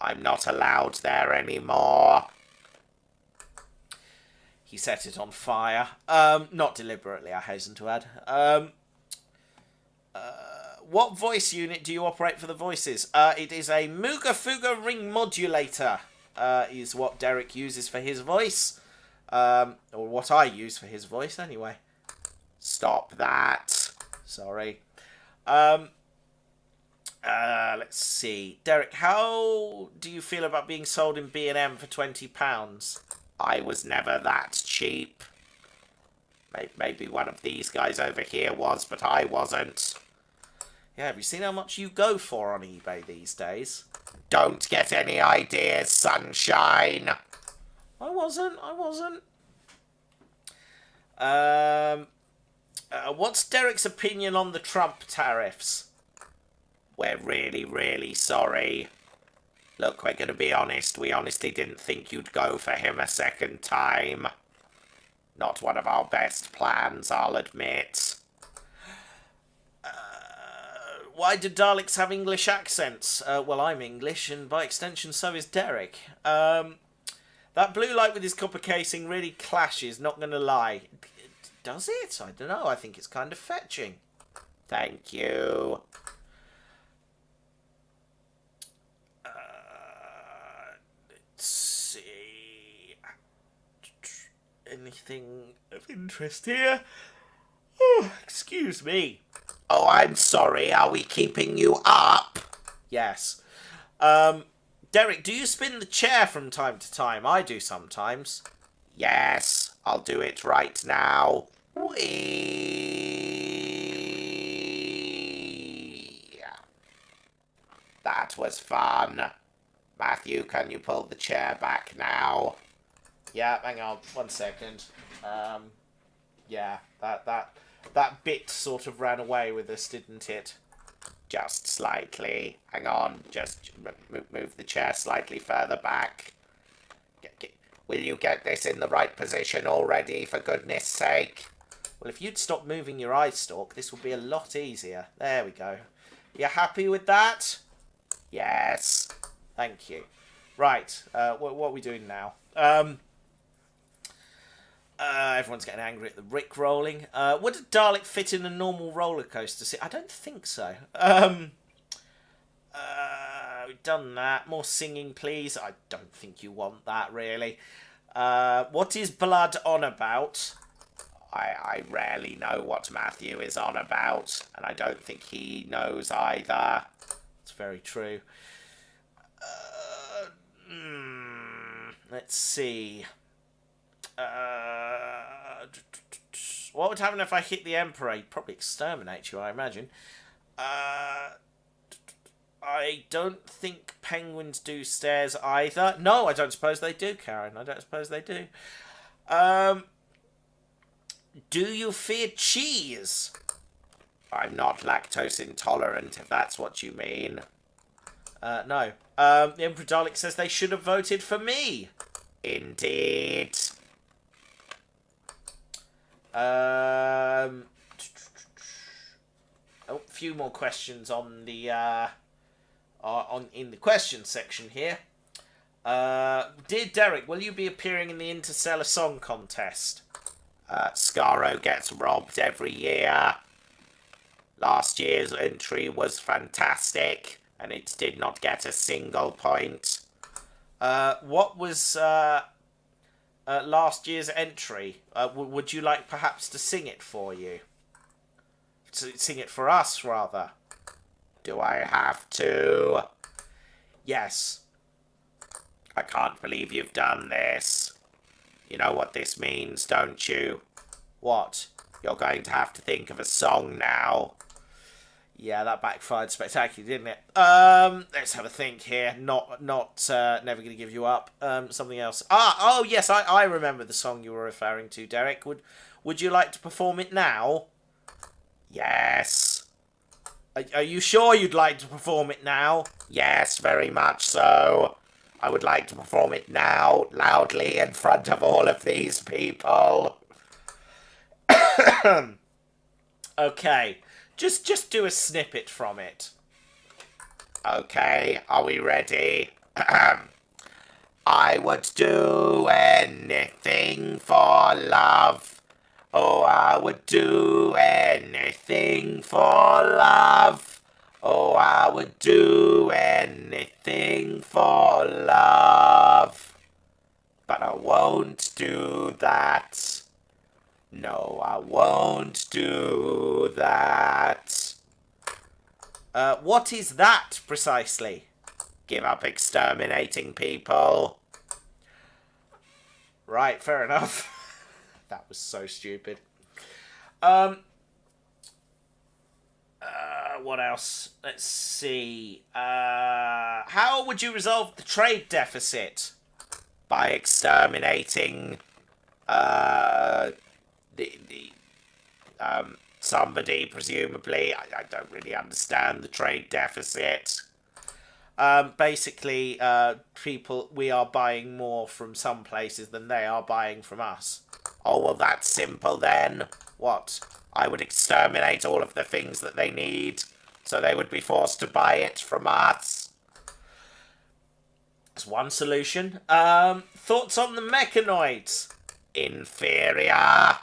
I'm not allowed there anymore. He set it on fire. Not deliberately, I hasten to add. What voice unit do you operate for the voices? It is a Muga Fuga ring modulator, is what Derek uses for his voice. Or what I use for his voice, anyway. Stop that. Sorry. Let's see. Derek, how do you feel about being sold in B&M for £20? I was never that cheap. Maybe one of these guys over here was, but I wasn't. Yeah, have you seen how much you go for on eBay these days? Don't get any ideas, sunshine. I wasn't. What's Derek's opinion on the Trump tariffs? We're really, really sorry. Look, we're going to be honest. We honestly didn't think you'd go for him a second time. Not one of our best plans, I'll admit. Why do Daleks have English accents? Well, I'm English, and by extension, so is Derek. That blue light with his copper casing really clashes, not going to lie. Does it? I don't know. I think it's kind of fetching. Thank you. Let's see. Anything of interest here? Oh, excuse me. Oh, I'm sorry. Are we keeping you up? Yes. Derek, do you spin the chair from time to time? I do sometimes. Yes, I'll do it right now. Whee! That was fun. Matthew, can you pull the chair back now? Yeah, hang on, 1 second. Yeah, that bit sort of ran away with us, didn't it? Just slightly. Hang on, just move the chair slightly further back. Will you get this in the right position already, for goodness sake? Well, if you'd stop moving your eye stalk, this would be a lot easier. There we go. You happy with that? Yes. Thank you. Right, what are we doing now? Everyone's getting angry at the Rick rolling. Would a Dalek fit in a normal roller coaster seat? I don't think so. We've done that. More singing, please. I don't think you want that, really. What is blood on about? I rarely know what Matthew is on about, and I don't think he knows either. It's very true. Let's see. What would happen if I hit the Emperor? He'd probably exterminate you, I imagine. I don't think penguins do stairs either. No, I don't suppose they do, Karen. I don't suppose they do. Do you fear cheese? I'm not lactose intolerant, if that's what you mean. No. The Emperor Dalek says they should have voted for me. Indeed. A few more questions on the in the question section here. Dear Derek, will you be appearing in the Interstellar Song Contest? Scarro gets robbed every year. Last year's entry was fantastic, and it did not get a single point. What was last year's entry? Would you like perhaps to sing it for you? Sing it for us, rather. Do I have to? Yes. I can't believe you've done this. You know what this means, don't you? What? You're going to have to think of a song now. Yeah, that backfired spectacularly, didn't it? Let's have a think here. Not Never Gonna Give You Up. Something else. Oh yes, I remember the song you were referring to, Derek. Would you like to perform it now? Yes. Are you sure you'd like to perform it now? Yes, very much so. I would like to perform it now, loudly, in front of all of these people. Okay. Just do a snippet from it. Okay, are we ready? I would do anything for love. Oh, I would do anything for love. Oh, I would do anything for love. But I won't do that. No, I won't do that. What is that, precisely? Give up exterminating people. Right, fair enough. That was so stupid. What else? Let's see. How would you resolve the trade deficit? By exterminating somebody, presumably. I don't really understand the trade deficit. Basically, we are buying more from some places than they are buying from us. Oh, well, that's simple then. What? I would exterminate all of the things that they need, so they would be forced to buy it from us. That's one solution. Thoughts on the mechanoids? Inferior.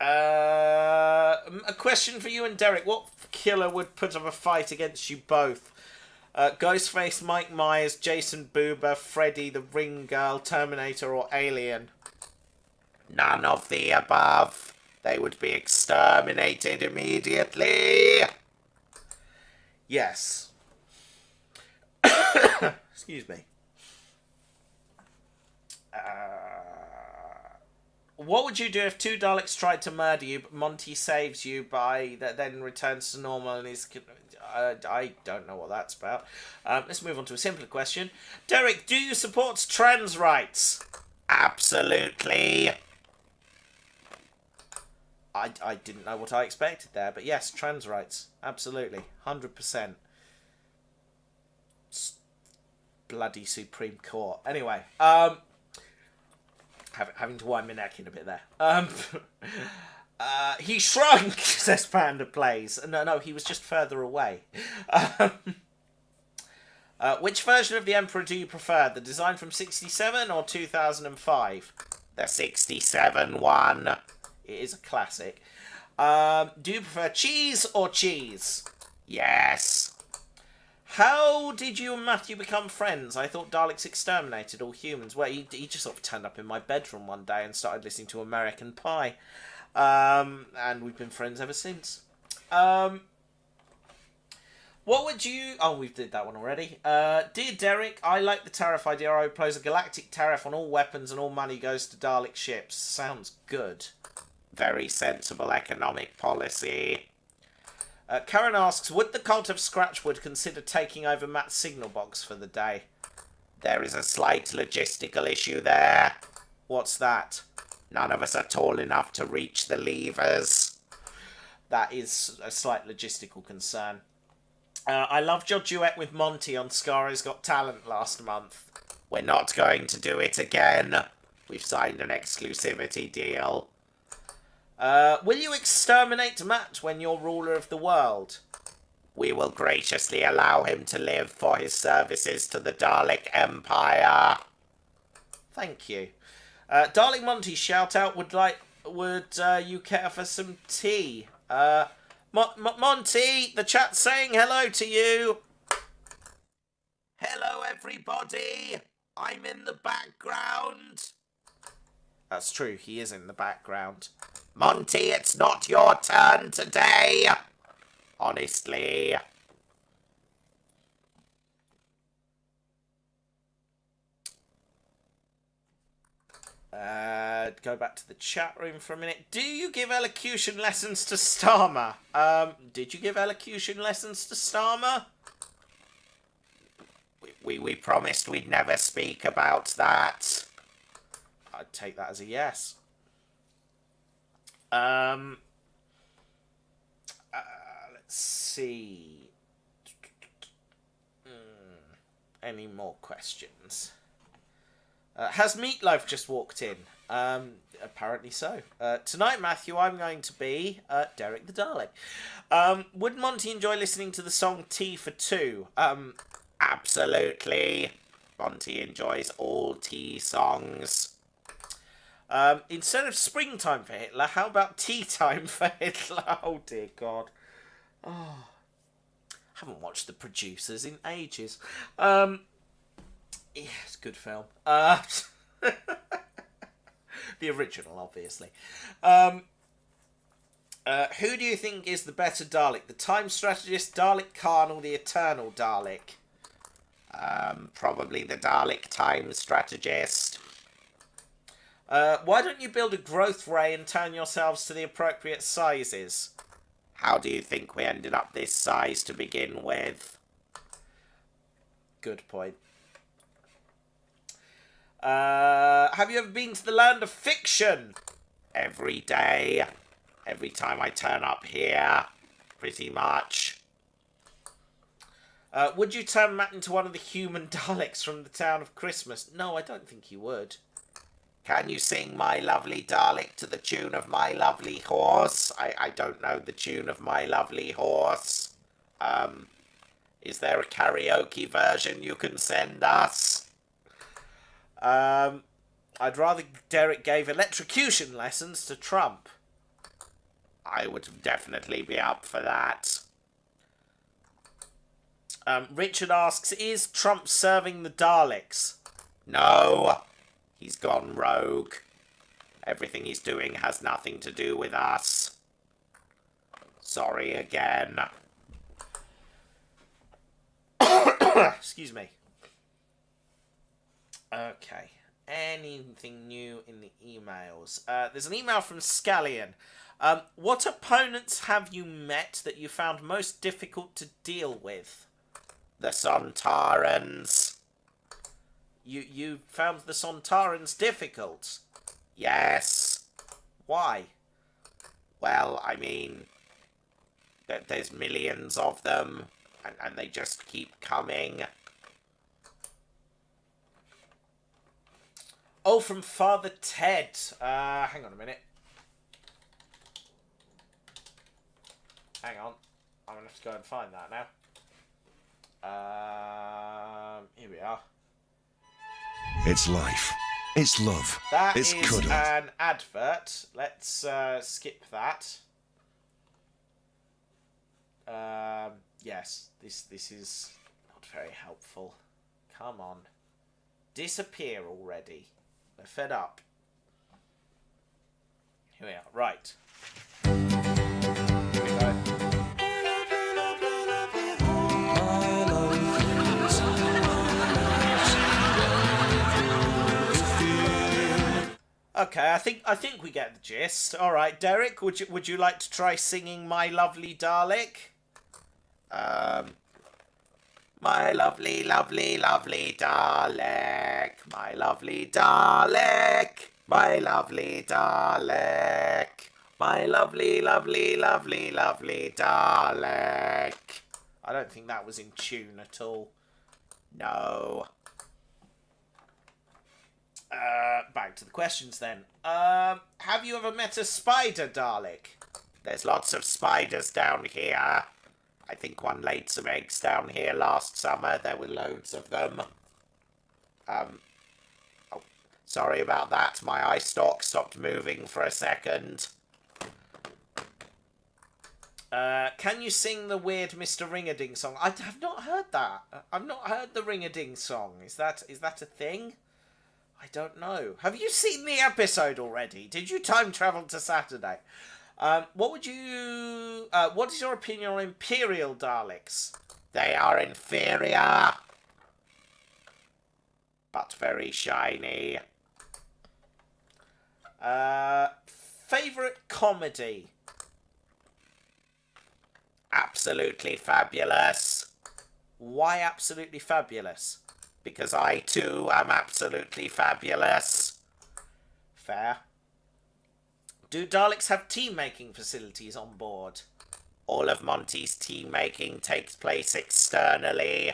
A question for you and Derek. What killer would put up a fight against you both? Ghostface, Mike Myers, Jason Boober, Freddy, the Ring Girl, Terminator, or Alien? None of the above. They would be exterminated immediately. Yes. Excuse me. What would you do if two Daleks tried to murder you, but Monty saves you then returns to normal and is... I don't know what that's about. Let's move on to a simpler question. Derek, do you support trans rights? Absolutely. I didn't know what I expected there, but yes, trans rights. Absolutely. 100%. Bloody Supreme Court. Anyway, having to wind my neck in a bit there. He shrunk, says Panda Plays. No, he was just further away. Which version of the Emperor do you prefer? The design from 1967 or 2005? The 1967 one. It is a classic. Do you prefer cheese or cheese? Yes. How did you and Matthew become friends? I thought Daleks exterminated all humans. Well, he just sort of turned up in my bedroom one day and started listening to American Pie. And we've been friends ever since. What would you... Oh, we did that one already. Dear Derek, I like the tariff idea. I propose a galactic tariff on all weapons and all money goes to Dalek ships. Sounds good. Very sensible economic policy. Karen asks, would the Cult of Scratchwood consider taking over Matt's signal box for the day? There is a slight logistical issue there. What's that? None of us are tall enough to reach the levers. That is a slight logistical concern. I loved your duet with Monty on Scar's Got Talent last month. We're not going to do it again. We've signed an exclusivity deal. Will you exterminate Matt when you're ruler of the world? We will graciously allow him to live for his services to the Dalek Empire. Thank you. Darling Monty, shout out, would you care for some tea? Monty, the chat's saying hello to you. Hello, everybody. I'm in the background. That's true, he is in the background. Monty, it's not your turn today. Honestly. Go back to the chat room for a minute. Do you give elocution lessons to Starmer? Did you give elocution lessons to Starmer? We promised we'd never speak about that. I'd take that as a yes. Let's see. Any more questions? Has Meatloaf just walked in? Apparently so. Tonight, Matthew, I'm going to be Derek the Dalek. Would Monty enjoy listening to the song Tea for Two? Absolutely. Monty enjoys all tea songs. Instead of springtime for Hitler, how about tea time for Hitler? Oh, dear God. Oh, haven't watched The Producers in ages. Yeah, it's a good film. The original, obviously. Who do you think is the better Dalek? The Time Strategist, Dalek Khan, or the Eternal Dalek? Probably the Dalek Time Strategist. Why don't you build a growth ray and turn yourselves to the appropriate sizes? How do you think we ended up this size to begin with? Good point. Have you ever been to the land of fiction? Every day. Every time I turn up here. Pretty much. Would you turn Matt into one of the human Daleks from the Town of Christmas? No, I don't think you would. Can you sing My Lovely Dalek to the tune of My Lovely Horse? I don't know the tune of My Lovely Horse. Is there a karaoke version you can send us? I'd rather Derek gave electrocution lessons to Trump. I would definitely be up for that. Richard asks, is Trump serving the Daleks? No. He's gone rogue. Everything he's doing has nothing to do with us. Sorry again. Excuse me. Okay. Anything new in the emails? There's an email from Scallion. What opponents have you met that you found most difficult to deal with? The Sontarans. You found the Sontarans difficult? Yes. Why? Well, I mean, there's millions of them, and they just keep coming. Oh, from Father Ted. Hang on a minute. Hang on. I'm going to have to go and find that now. Here we are. It's life. It's love. That it's is cuddle. an advert. Let's skip that. Yes, this is not very helpful. Come on. Disappear already. We're fed up. Here we are. Right. Here we go. Okay, I think we get the gist. All right, Derek, would you like to try singing "My Lovely Dalek"? My lovely, lovely, lovely Dalek. My lovely Dalek. My lovely Dalek. My lovely, lovely, lovely, lovely Dalek. I don't think that was in tune at all. No. Back to the questions then. Have you ever met a spider Dalek? There's lots of spiders down here. I think one laid some eggs down here last summer. There were loads of them. Oh, sorry about that. My eye stalk stopped moving for a second. Can you sing the weird Mr. Ring-a-Ding song? I have not heard that. I've not heard the Ring-a-Ding song. Is that a thing? I don't know. Have you seen the episode already? Did you time travel to Saturday? What is your opinion on Imperial Daleks? They are inferior, but very shiny. Favourite comedy? Absolutely fabulous. Why absolutely fabulous? Because I too am absolutely fabulous. Fair. Do Daleks have tea-making facilities on board? All of Monty's tea-making takes place externally.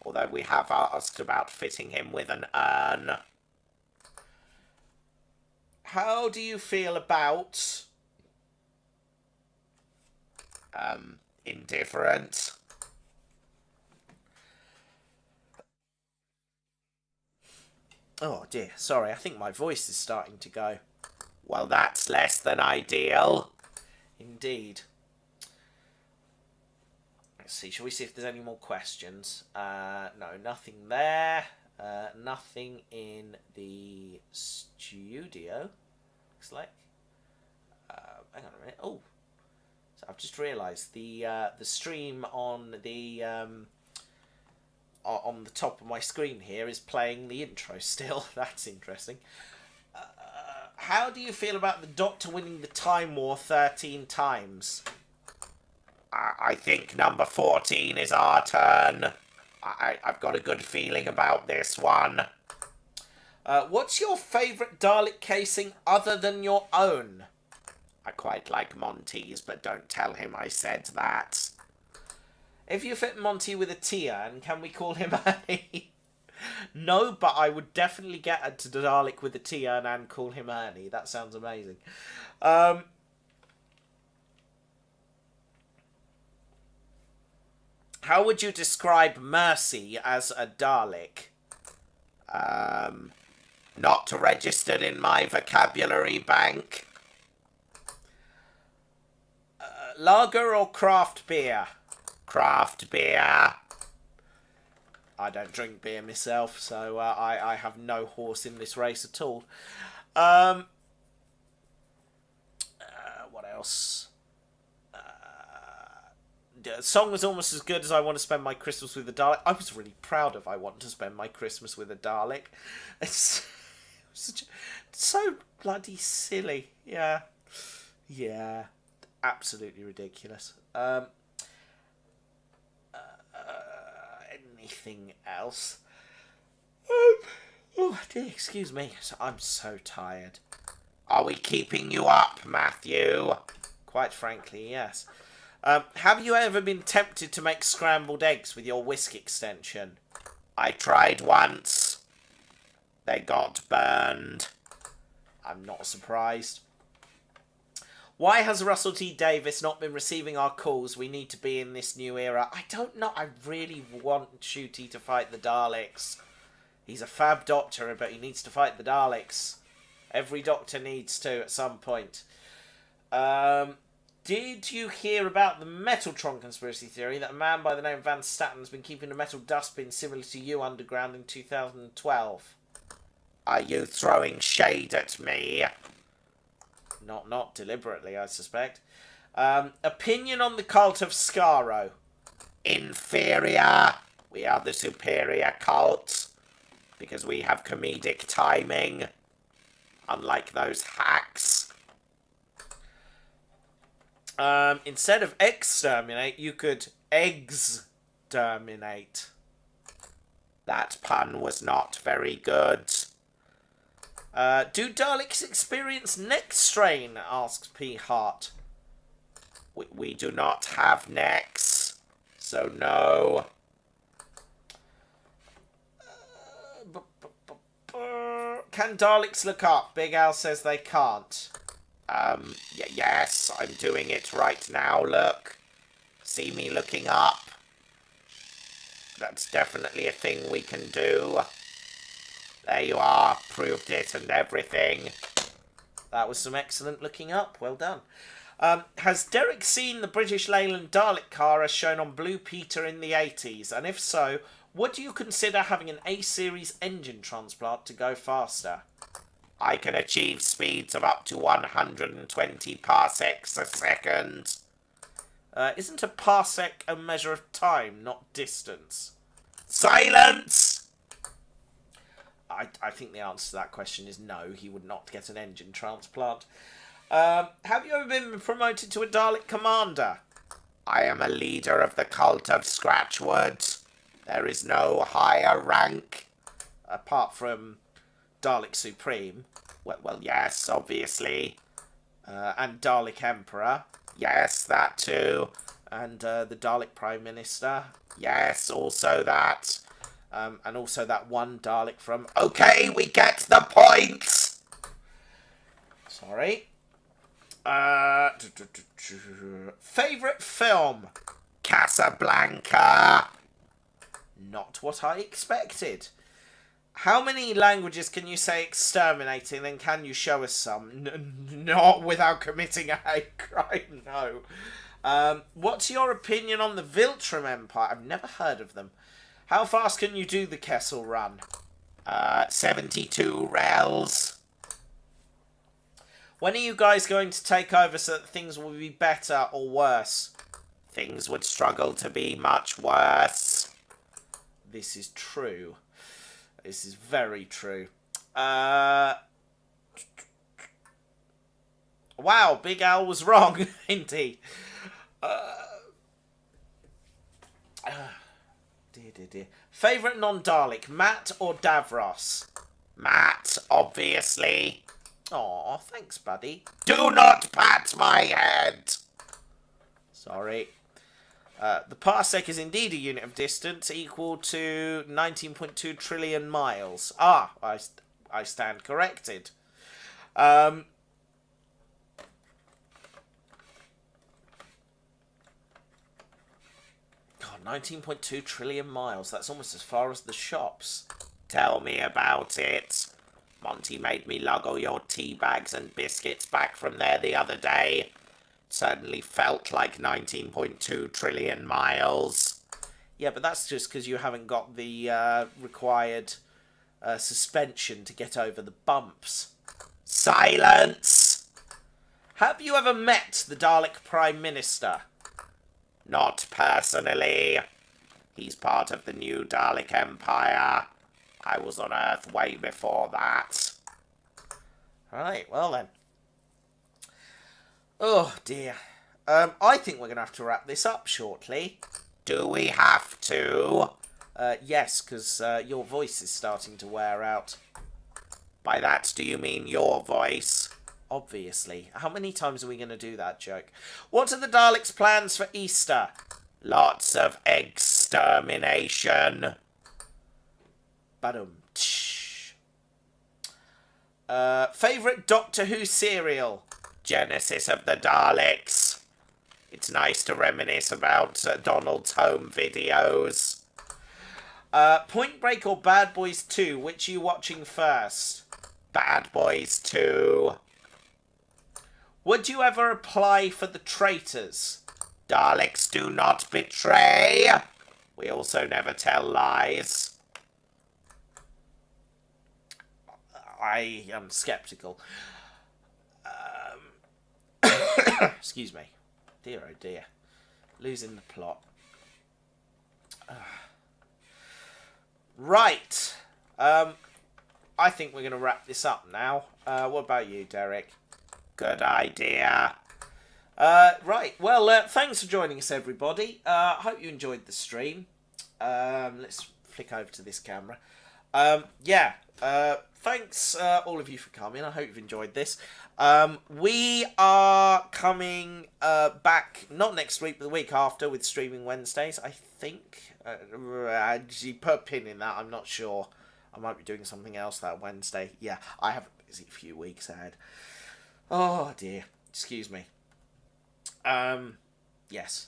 Although we have asked about fitting him with an urn. How do you feel about... Indifferent. Oh dear, sorry, I think my voice is starting to go. Well, that's less than ideal. Indeed. Let's see, shall we see if there's any more questions? No, nothing there. Nothing in the studio. Looks like. Hang on a minute. Oh, so I've just realised the stream on the top of my screen here is playing the intro still. That's interesting. How do you feel about the Doctor winning the Time War 13 times? I think number 14 is our turn. I've got a good feeling about this one. What's your favourite Dalek casing other than your own? I quite like Monty's, but don't tell him I said that. If you fit Monty with a tea-urn, can we call him Ernie? No, but I would definitely get a Dalek with a tea-urn and call him Ernie. That sounds amazing. How would you describe Mercy as a Dalek? Not registered in my vocabulary bank. Lager or craft beer? Craft beer. I don't drink beer myself, so I have no horse in this race at all. What else? The song was almost as good as I Want to Spend My Christmas with a Dalek. I was really proud of I Want to Spend My Christmas with a Dalek. It's so bloody silly. Yeah. Absolutely ridiculous. Anything else? Oh dear, excuse me. I'm so tired. Are we keeping you up, Matthew? Quite frankly, yes. Have you ever been tempted to make scrambled eggs with your whisk extension? I tried once. They got burned. I'm not surprised. Why has Russell T Davies not been receiving our calls? We need to be in this new era. I don't know. I really want Shooty to fight the Daleks. He's a fab doctor, but he needs to fight the Daleks. Every doctor needs to at some point. Did you hear about the Metaltron conspiracy theory that a man by the name of Van Statten's been keeping a metal dustbin similar to you underground in 2012? Are you throwing shade at me? Not deliberately, I suspect. Opinion on the cult of Skaro? Inferior. We are the superior cult. Because we have comedic timing. Unlike those hacks. Instead of exterminate, you could exterminate. That pun was not very good. Do Daleks experience neck strain? Asks P. Hart. We do not have necks, so no. Can Daleks look up? Big Al says they can't. Yes, I'm doing it right now, look. See me looking up? That's definitely a thing we can do. There you are, proved it and everything. That was some excellent looking up, well done. Has Derek seen the British Leyland Dalek car as shown on Blue Peter in the 80s? And if so, would you consider having an A-series engine transplant to go faster? I can achieve speeds of up to 120 parsecs a second. Isn't a parsec a measure of time, not distance? Silence! I think the answer to that question is no, he would not get an engine transplant. Have you ever been promoted to a Dalek commander? I am a leader of the cult of Scratchwood. There is no higher rank. Apart from Dalek Supreme. Well, yes, obviously. And Dalek Emperor. Yes, that too. And the Dalek Prime Minister. Yes, also that. And also that one Dalek from... Okay, we get the point! Sorry. Favourite film? Casablanca. Not what I expected. How many languages can you say exterminating, and can you show us some? Not without committing a hate crime, no. What's your opinion on the Viltrum Empire? I've never heard of them. How fast can you do the Kessel Run? 72 rels. When are you guys going to take over so that things will be better or worse? Things would struggle to be much worse. This is true. This is very true. Wow, Big Al was wrong, indeed. Dear. Favourite non-Dalek, Matt or Davros? Matt, obviously. Aw, thanks, buddy. Do not pat my head! Sorry. The parsec is indeed a unit of distance equal to 19.2 trillion miles. Ah, I stand corrected. God, 19.2 trillion miles. That's almost as far as the shops. Tell me about it. Monty made me lug all your tea bags and biscuits back from there the other day. Certainly felt like 19.2 trillion miles. Yeah, but that's just because you haven't got the required suspension to get over the bumps. Silence! Have you ever met the Dalek Prime Minister? Not personally. He's part of the new Dalek Empire. I was on Earth way before that. Right, well then. Oh dear. I think we're going to have to wrap this up shortly. Do we have to? Yes, because your voice is starting to wear out. By that, do you mean your voice? Obviously. How many times are we going to do that joke? What are the Daleks' plans for Easter? Lots of extermination. Badum. Favourite Doctor Who serial? Genesis of the Daleks. It's nice to reminisce about Donald's home videos. Point Break or Bad Boys 2? Which are you watching first? Bad Boys 2. Would you ever apply for the Traitors? Daleks do not betray. We also never tell lies. I am sceptical. Excuse me. Dear oh dear. Losing the plot. Right. I think we're going to wrap this up now. What about you, Derek? Good idea. Right, well, thanks for joining us, everybody. Hope you enjoyed the stream. Let's flick over to this camera. Thanks, all of you, for coming. I hope you've enjoyed this. We are coming back, not next week, but the week after, with Streaming Wednesdays, I think. You put a pin in that, I'm not sure. I might be doing something else that Wednesday. Yeah, I have a busy few weeks ahead. Oh, dear. Excuse me. Yes.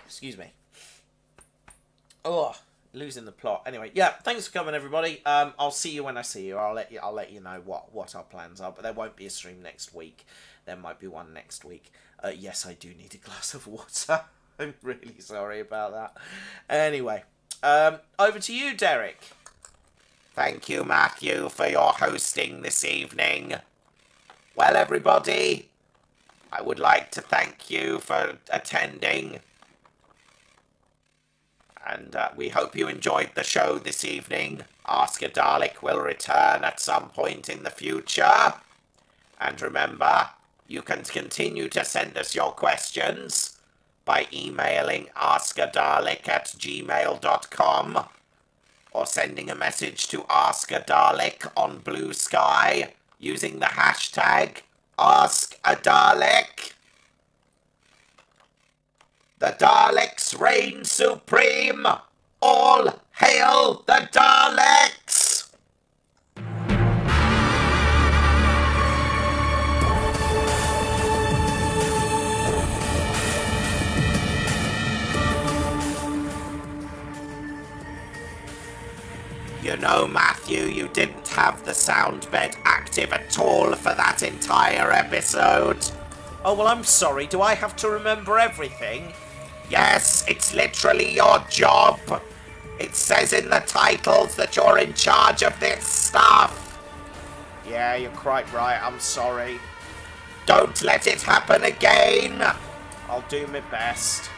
Excuse me. Oh, losing the plot. Anyway, yeah, thanks for coming, everybody. I'll see you when I see you. I'll let you know what our plans are, but there won't be a stream next week. There might be one next week. Yes, I do need a glass of water. I'm really sorry about that. Anyway, over to you, Derek. Thank you, Matthew, for your hosting this evening. Well, everybody, I would like to thank you for attending. And we hope you enjoyed the show this evening. AskADalek will return at some point in the future. And remember, you can continue to send us your questions by emailing askadalek@gmail.com or sending a message to AskADalek on Bluesky using the hashtag AskADalek. The Daleks reign supreme! All hail the Daleks! You know, Matthew, you didn't have the sound bed active at all for that entire episode. Oh, well, I'm sorry. Do I have to remember everything? Yes, it's literally your job. It says in the titles that you're in charge of this stuff. Yeah, you're quite right. I'm sorry. Don't let it happen again. I'll do my best.